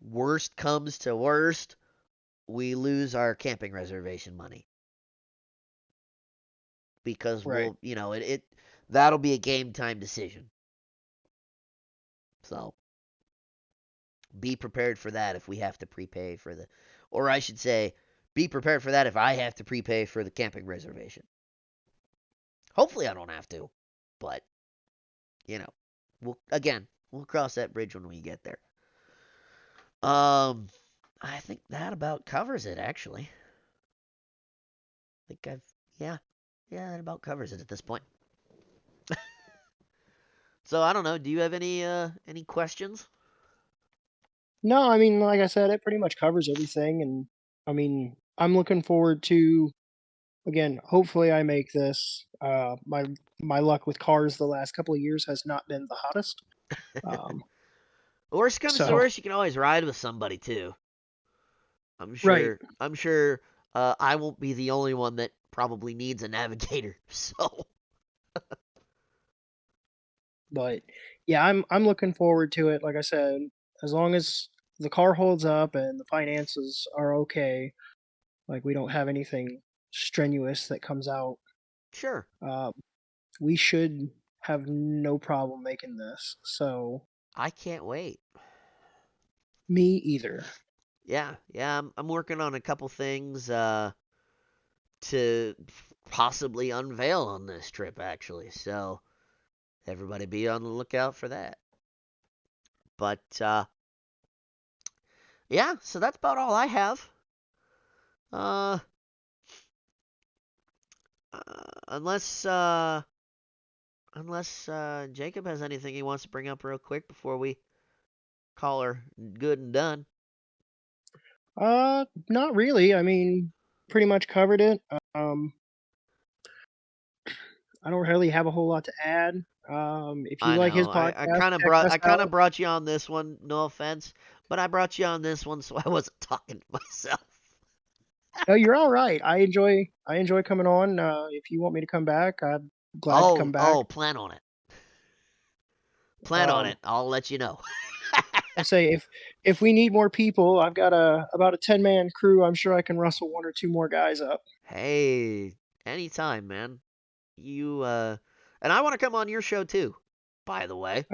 Worst comes to worst, we lose our camping reservation money because Right. it that'll be a game time decision. So be prepared for that if we have to prepay for the, or I should say, be prepared for that if I have to prepay for the camping reservation. Hopefully, I don't have to, but you know, we'll cross that bridge when we get there. Um, I think that about covers it. Actually, I think I've yeah, yeah, that about covers it at this point. So I don't know. Do you have any questions? No, I mean, like I said, it pretty much covers everything, and I mean, I'm looking forward to again. Hopefully, I make this. My luck with cars the last couple of years has not been the hottest. Worst comes to So, worst, you can always ride with somebody too. I'm right. sure. I'm sure. I won't be the only one that probably needs a navigator. So But yeah, I'm looking forward to it. Like I said, as long as the car holds up and the finances are okay, like we don't have anything strenuous that comes out, sure, uh, we should have no problem making this. So I can't wait. me either. Yeah, yeah. I'm working on a couple things to possibly unveil on this trip, actually. So everybody be on the lookout for that. But yeah, so that's about all I have. Uh, unless Jacob has anything he wants to bring up real quick before we call her good and done. Not really. I mean, pretty much covered it. Um, I don't really have a whole lot to add. If you I like his know. podcast, check us I kind of out. brought you on this one. No offense, but I brought you on this one so I wasn't talking to myself. No, you're all right. I enjoy coming on. If you want me to come back, I'm glad to come back. Plan on it. Plan on Um, it. I'll let you know. I say if we need more people, I've got about a 10-man crew. I'm sure I can rustle one or two more guys up. Hey, anytime, man. You and I want to come on your show too, by the way.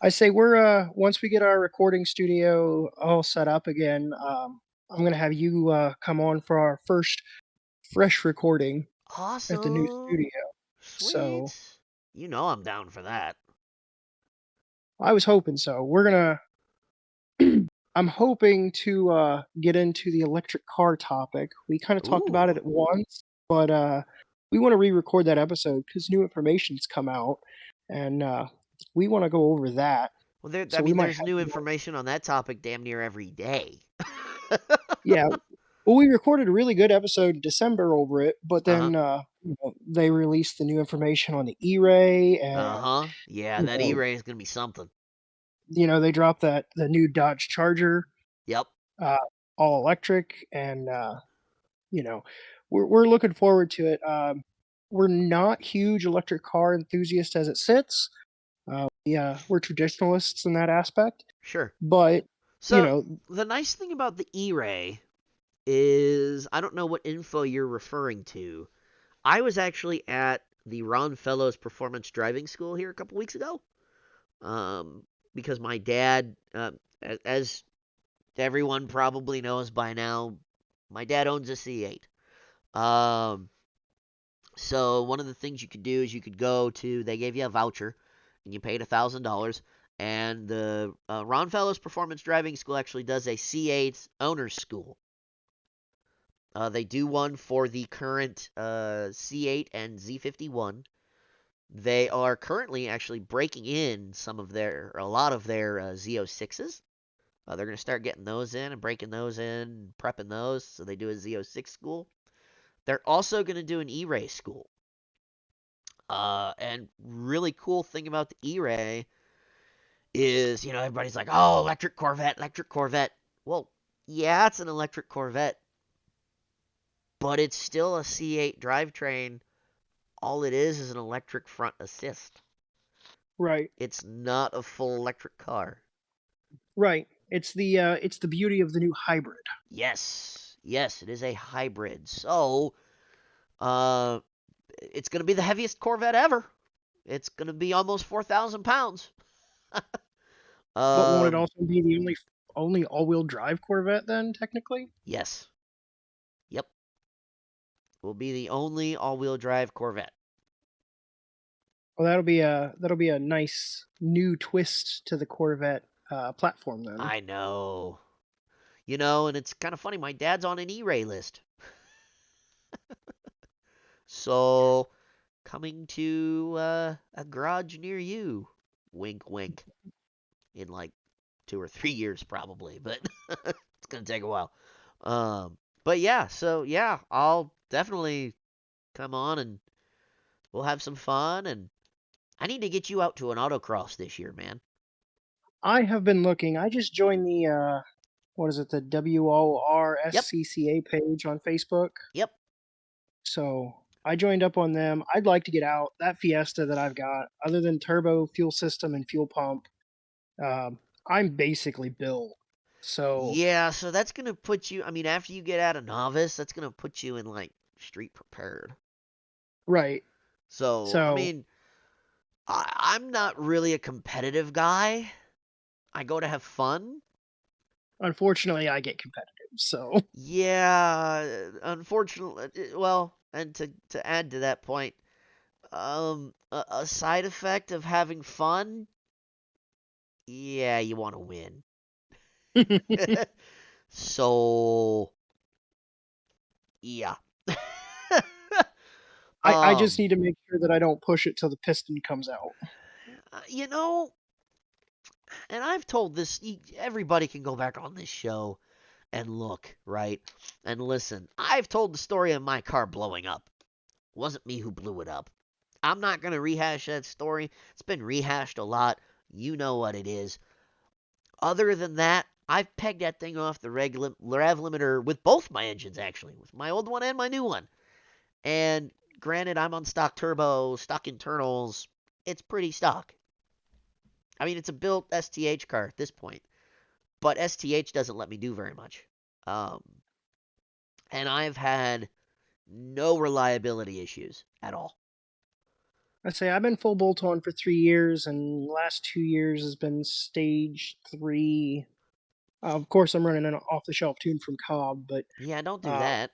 I say we're once we get our recording studio all set up again, I'm gonna have you come on for our first fresh recording at the new Awesome. studio. So Sweet. You know I'm down for that. I was hoping so. We're gonna I'm hoping to get into the electric car topic. We kind of talked about Ooh. it at once, but we want to re-record that episode because new information's come out, and we want to go over that. Well, I So we mean, might there's have new you on. information on that topic damn near every day. Yeah. Well, we recorded a really good episode in December over it, but Uh-huh. then they released the new information on the E-Ray, and Uh-huh. Yeah, you that know, E-Ray is going to be something. they dropped that the new Dodge Charger, Yep. uh, all electric, and you know, we're looking forward to it. We're not huge electric car enthusiasts as it sits. Yeah, we're traditionalists in that aspect, Sure. but you So, know, the nice thing about the E-Ray is I don't know what info you're referring to. I was actually at the Ron Fellows Performance Driving School here a couple weeks ago. Um, because my dad, as everyone probably knows by now, my dad owns a C8. Um, so one of the things you could do is you could go to, they gave you a voucher, and you paid $1,000, and the Ron Fellows Performance Driving School actually does a C8 owner's school. They do one for the current C8 and Z51. They are currently actually breaking in a lot of their Z06s. They're going to start getting those in and breaking those in, prepping those. So they do a Z06 school. They're also going to do an E-Ray school. And really cool thing about the E-Ray is, everybody's like, oh, electric Corvette, electric Corvette. Well, yeah, it's an electric Corvette, but it's still a C8 drivetrain. All it is an electric front assist. right, It's not a full electric car. right. It's the beauty of the new hybrid. Yes, yes, it is a hybrid. So, uh, it's going to be the heaviest Corvette ever. It's going to be almost 4,000 pounds. But won't it Um, also be the only all-wheel drive Corvette then, technically? yes, yep, will be the only all-wheel drive Corvette. Well, that'll be a nice new twist to the Corvette platform then. I know, and it's kind of funny. My dad's on an E-Ray list, so coming to a garage near you. Wink, wink. In like 2 or 3 years, probably, but it's gonna take a while. But yeah, so yeah, I'll definitely come on and we'll have some fun. And I need to get you out to an autocross this year, man. I have been looking. I just joined the what is it, the Yep, WORSCCA page on Facebook. yep. So I joined up on them. I'd like to get out that Fiesta that I've got. Other than turbo, fuel system, and fuel pump, um, I'm basically built. So Yeah, so that's gonna put you. I mean, after you get out of novice, that's gonna put you in like street prepared. right. So I So mean, I'm not really a competitive guy. I go to have fun. unfortunately, I get competitive. So Yeah, unfortunately, well, and to add to that point, a side effect of having fun, yeah, you want to win. So, yeah. I just um, need to make sure that I don't push it till the piston comes out. you know, and I've told this, everybody can go back on this show and look, right? And listen, I've told the story of my car blowing up. It wasn't me who blew it up. I'm not going to rehash that story. It's been rehashed a lot. You know what it is. Other than that, I've pegged that thing off the rev limiter with both my engines, actually, with my old one and my new one. And granted, I'm on stock turbo, stock internals. It's pretty stock. I mean, it's a built STH car at this point, but STH doesn't let me do very much. Um, and I've had no reliability issues at all. I say I've been full bolt on for 3 years, and the last 2 years has been stage three. Of course, I'm running an off the shelf tune from Cobb, but Yeah, don't do uh, that.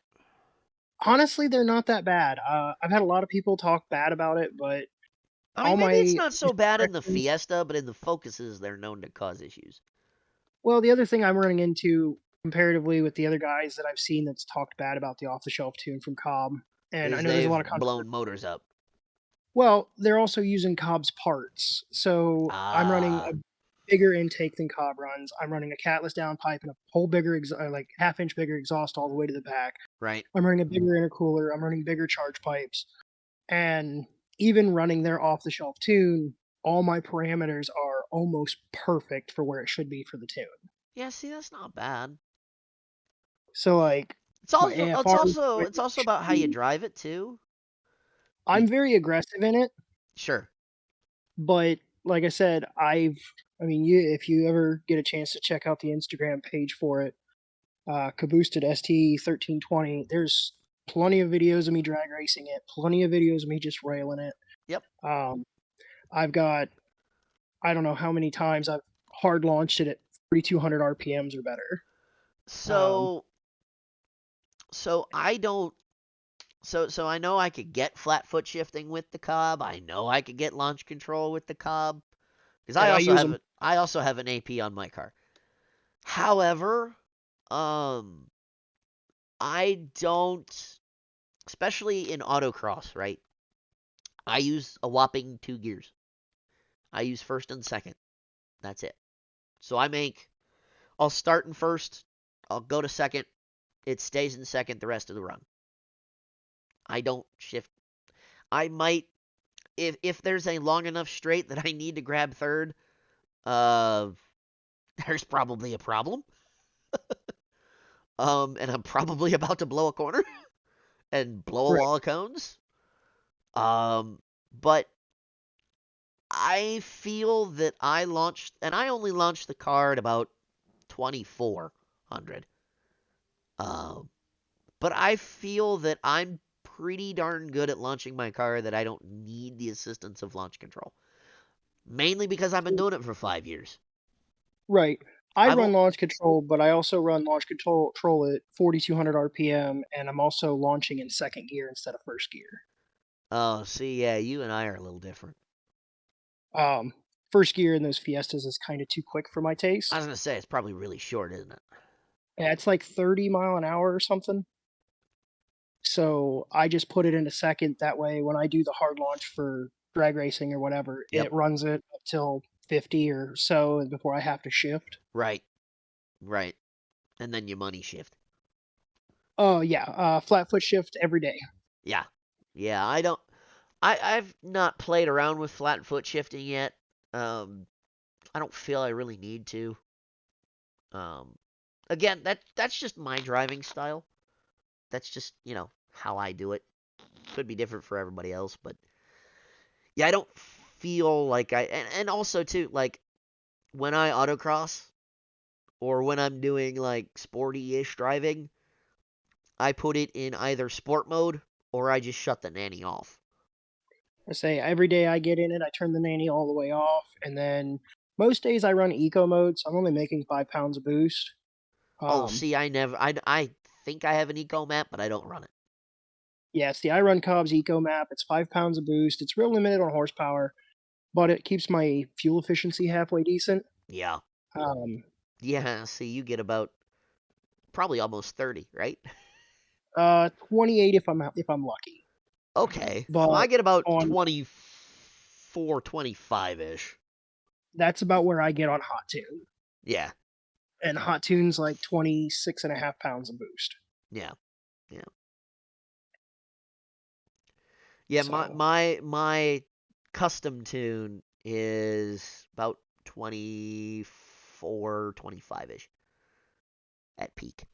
honestly, they're not that bad. I've had a lot of people talk bad about it, but I all mean, maybe my it's not so initial bad in the impressions. Fiesta, but in the Focuses, they're known to cause issues. Well, the other thing I'm running into comparatively with the other guys that I've seen that's talked bad about the off the shelf tune from Cobb, and I Is know there's a they've lot of blown controversy. motors up. Well, they're also using Cobb's parts, so I'm running a Ah, bigger intake than Cobb runs. I'm running a catless downpipe and a whole bigger, like half-inch bigger exhaust all the way to the back. right. I'm running a bigger intercooler. I'm running bigger charge pipes, and even running their off-the-shelf tune, all my parameters are almost perfect for where it should be for the tune. Yeah, see, that's not bad. So like It's my also it's AFR also it's also switch, about how you drive it too. I'm Be very aggressive in it, sure. but like I said, I mean, if you ever get a chance to check out the Instagram page for it, Caboosted ST 1320. There's plenty of videos of me drag racing it, plenty of videos of me just railing it. Yep. Um, I've got, I don't know how many times I've hard launched it at 4,200 RPMs or better. Um, So so I don't so I know I could get flat foot shifting with the Cobb. I know I could get launch control with the Cobb because and I use them. I also have an AP on my car. However, um I don't, especially in autocross, right? I use a whopping 2 gears. I use first and second. That's it. So I'll start in first, I'll go to second, it stays in second the rest of the run. I don't shift. I might, if there's a long enough straight that I need to grab third, uh, there's probably a problem. And I'm probably about to blow a corner and blow a Right. wall of cones. But I feel that I launched, and I only launched the car at about 2400. Um, but I feel that I'm pretty darn good at launching my car that I don't need the assistance of launch control. Mainly because I've been doing it for 5 years. Right. I I've run launch control, but I also run launch control at 4,200 RPM, and I'm also launching in second gear instead of first gear. oh, see, yeah, you and I are a little different. Um, First gear in those Fiestas is kind of too quick for my I was taste. gonna say it's probably really short, isn't it? Yeah, it's like 30 mile an hour or something. So I just put it into second. That way, when I do the hard launch for drag racing or whatever, Yep. it runs it up till 50 or so before I have to shift. Right. Right. And then your money shift. Oh yeah, flat foot shift every day. Yeah. Yeah. I don't. I've not played around with flat foot shifting yet. Um, I don't feel I really need to. Um, Again, that's just my driving style. That's just how I do it. Could be different for everybody else, but yeah, I don't feel like and also too like when I autocross or when I'm doing like sporty-ish driving, I put it in either sport mode or I just shut the nanny off. I say every day I get in it, I turn the nanny all the way off, and then most days I run eco mode, so I'm only making 5 pounds of boost. Oh, Um, see, I think I have an eco map, but I don't run it. yeah, see, I run Cobb's eco map. It's 5 pounds of boost. It's real limited on horsepower, but it keeps my fuel efficiency halfway decent. Yeah. Um, Yeah, see, you get about probably almost 30, right? 28 if I'm lucky, Okay. Well, I but get about on 24, 25-ish. that's about where I get on hot tune, Yeah. and hot tune's like 26.5 pounds of boost. Yeah. Yeah. Yeah, my So my my custom tune is about 24, 25-ish at peak.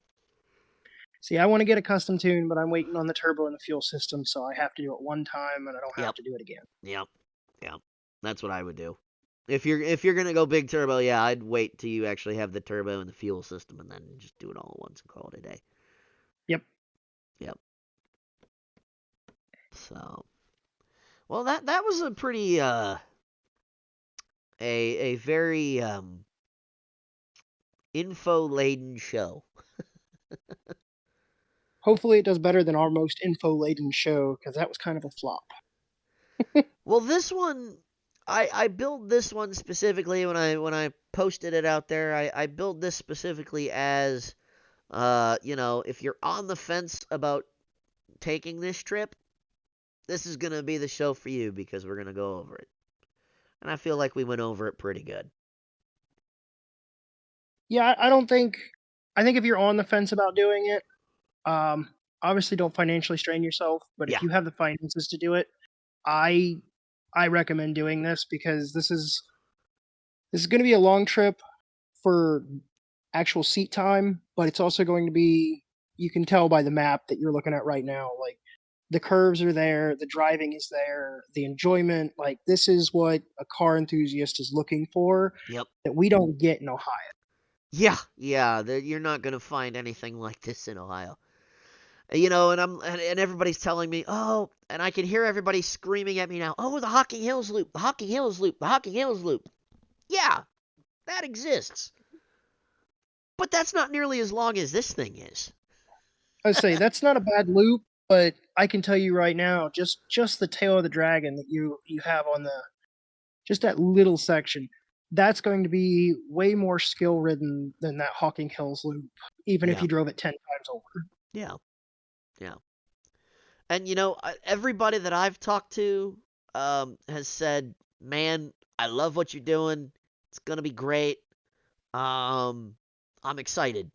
see, I want to get a custom tune, but I'm waiting on the turbo and the fuel system, so I have to do it one time, and I don't have Yep. to do it again. Yep. Yep. That's what I would do. If you're gonna go big turbo, yeah, I'd wait till you actually have the turbo and the fuel system, and then just do it all at once and call it a day. Yep. Yep. So, well, that was a pretty a very info laden show. Hopefully, it does better than our most info laden show because that was kind of a flop. Well, this one, I built this one specifically when I posted it out there. I built this specifically as if you're on the fence about taking this trip, this is gonna be the show for you because we're gonna go over it. And I feel like we went over it pretty good. Yeah, I don't think. I think if you're on the fence about doing it, um, obviously don't financially strain yourself. But if Yeah. you have the finances to do it, I I recommend doing this because this is going to be a long trip for actual seat time, but it's also going to be. You can tell by the map that you're looking at right now, like the curves are there, the driving is there, the enjoyment. Like this is what a car enthusiast is looking for Yep. that we don't get in Ohio. Yeah. Yeah. You're not gonna find anything like this in Ohio. And everybody's telling me, oh, and I can hear everybody screaming at me now, oh, the Hocking Hills Loop, the Hocking Hills Loop, the Hocking Hills Loop. Yeah, that exists. But that's not nearly as long as this thing is. I say that's not a bad loop, but I can tell you right now, just the tail of the dragon that you have on the just that little section, that's going to be way more skill ridden than that Hawking Hills loop, even if Yeah, you drove it 10 times over. yeah, yeah. And everybody that I've talked to has said, "Man, I love what you're doing. It's gonna be great. Um, I'm excited."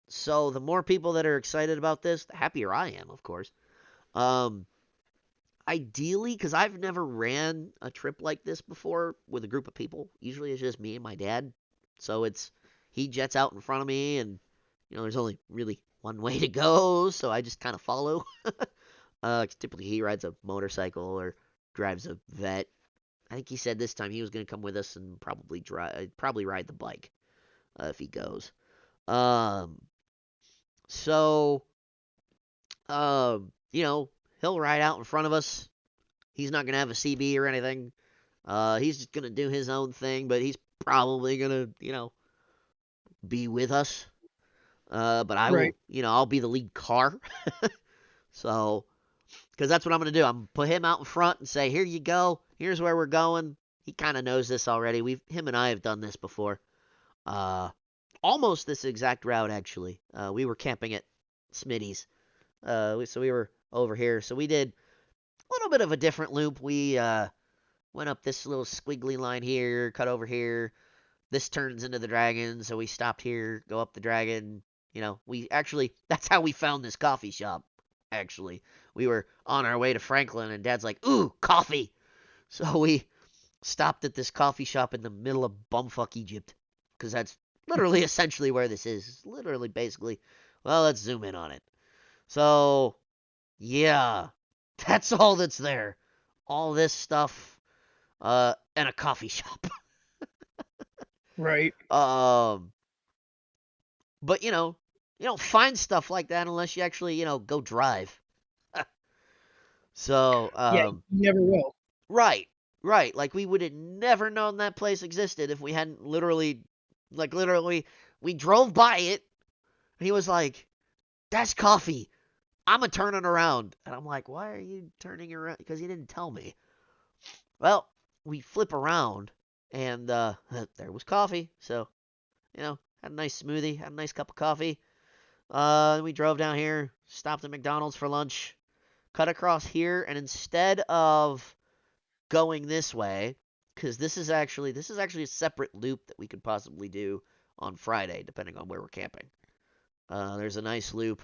So the more people that are excited about this, the happier I am, of course. Um, Ideally, because I've never ran a trip like this before with a group of people. Usually it's just me and my dad. So he jets out in front of me, and there's only really one way to go, so I just kind of follow. 'Cause typically he rides a motorcycle or drives a vet. I think he said this time he was going to come with us and probably ride the bike if he goes. Um, so he'll ride out in front of us. He's not gonna have a CB or anything. He's just gonna do his own thing, but he's probably gonna, be with us. But I Right. will, I'll be the lead car. So, because that's what I'm gonna do. I'm gonna put him out in front and say, "Here you go. Here's where we're going." He kind of knows this already. Him and I have done this before. Uh, Almost this exact route actually. We were camping at Smitty's. So we were over here. So we did a little bit of a different loop. We went up this little squiggly line here, cut over here. This turns into the dragon, so we stopped here, go up the dragon. We actually, that's how we found this coffee shop, actually. We were on our way to Franklin, and Dad's like, ooh, coffee. So we stopped at this coffee shop in the middle of bumfuck Egypt, because that's literally essentially where this is. It's literally, basically. Well, let's zoom in on it. So, yeah, that's all that's there. All this stuff, and a coffee shop. Right. um, but you don't find stuff like that unless you actually, go drive. So, Yeah, you never will. right, right. Like we would have never known that place existed if we hadn't literally, we drove by it. And he was like, "That's coffee. I'm a turning around." And I'm like, "Why are you turning around?" Because he didn't tell me. Well, we flip around, and there was coffee. So, had a nice smoothie, had a nice cup of coffee. We drove down here, stopped at McDonald's for lunch, cut across here, and instead of going this way, because this is actually a separate loop that we could possibly do on Friday, depending on where we're camping. There's a nice loop.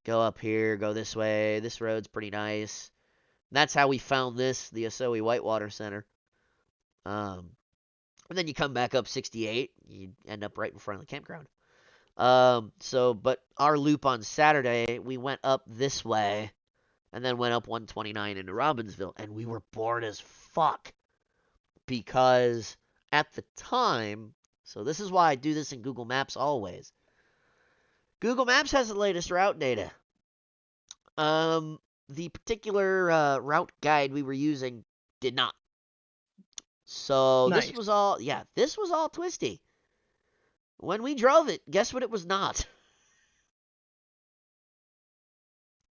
Go up here, go this way. This road's pretty nice. And that's how we found the Ocoee Whitewater Center. Um, and then you come back up 68, you end up right in front of the campground. But our loop on Saturday, we went up this way and then went up 129 into Robbinsville, and we were bored as fuck because at the time, so this is why I do this in Google Maps always. Google Maps has the latest route data. The particular route guide we were using did not. So this Nice. was all, yeah, this was all twisty. When we drove it, guess what it was not? It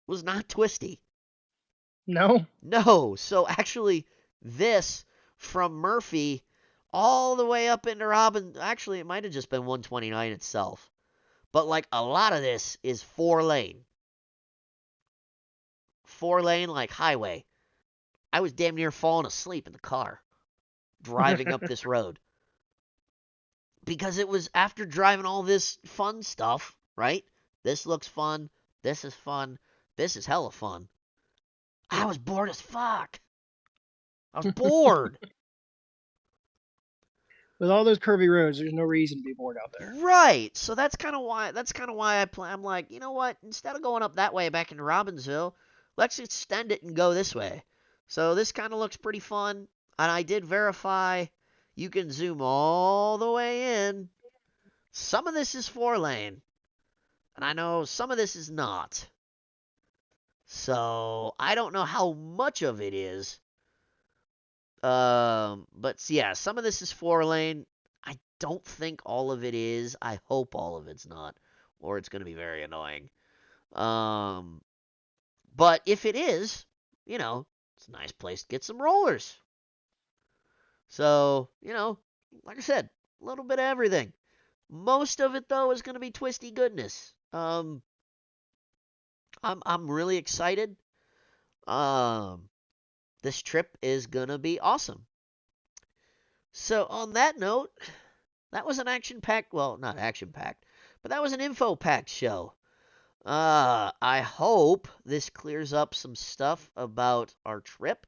was not twisty. No? No. So actually, this from Murphy all the way up into Robin. Actually, it might have just been 129 itself. But like a lot of this is 4 lane. 4 lane, like highway. I was damn near falling asleep in the car driving up this road. Because it was after driving all this fun stuff, right? This looks fun. This is fun. This is hella fun. I was bored as fuck. I was bored. With all those curvy roads, there's no reason to be bored out there. Right. So that's kind of why I'm like, you know what? Instead of going up that way back into Robbinsville, let's extend it and go this way. So this kind of looks pretty fun. And I did verify you can zoom all the way in. Some of this is 4 lane, and I know some of this is not. So I don't know how much of it is. But yeah, some of this is 4 lane. I don't think all of it is. I hope all of it's not, or it's going to be very annoying. Um, but if it is, it's a nice place to get some rollers. So, like I said, a little bit of everything. Most of it though is going to be twisty goodness. I'm really excited. Um, this trip is gonna be awesome. So on that note, that was an action-packed, well, not action-packed, but that was an info-packed show. I hope this clears up some stuff about our trip.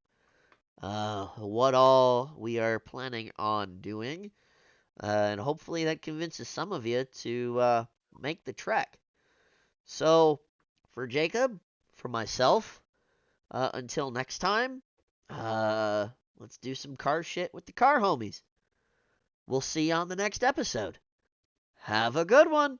What all we are planning on doing. And hopefully that convinces some of you to make the trek. So, for Jacob, for myself, until next time, let's do some car shit with the car homies. We'll see you on the next episode. Have a good one.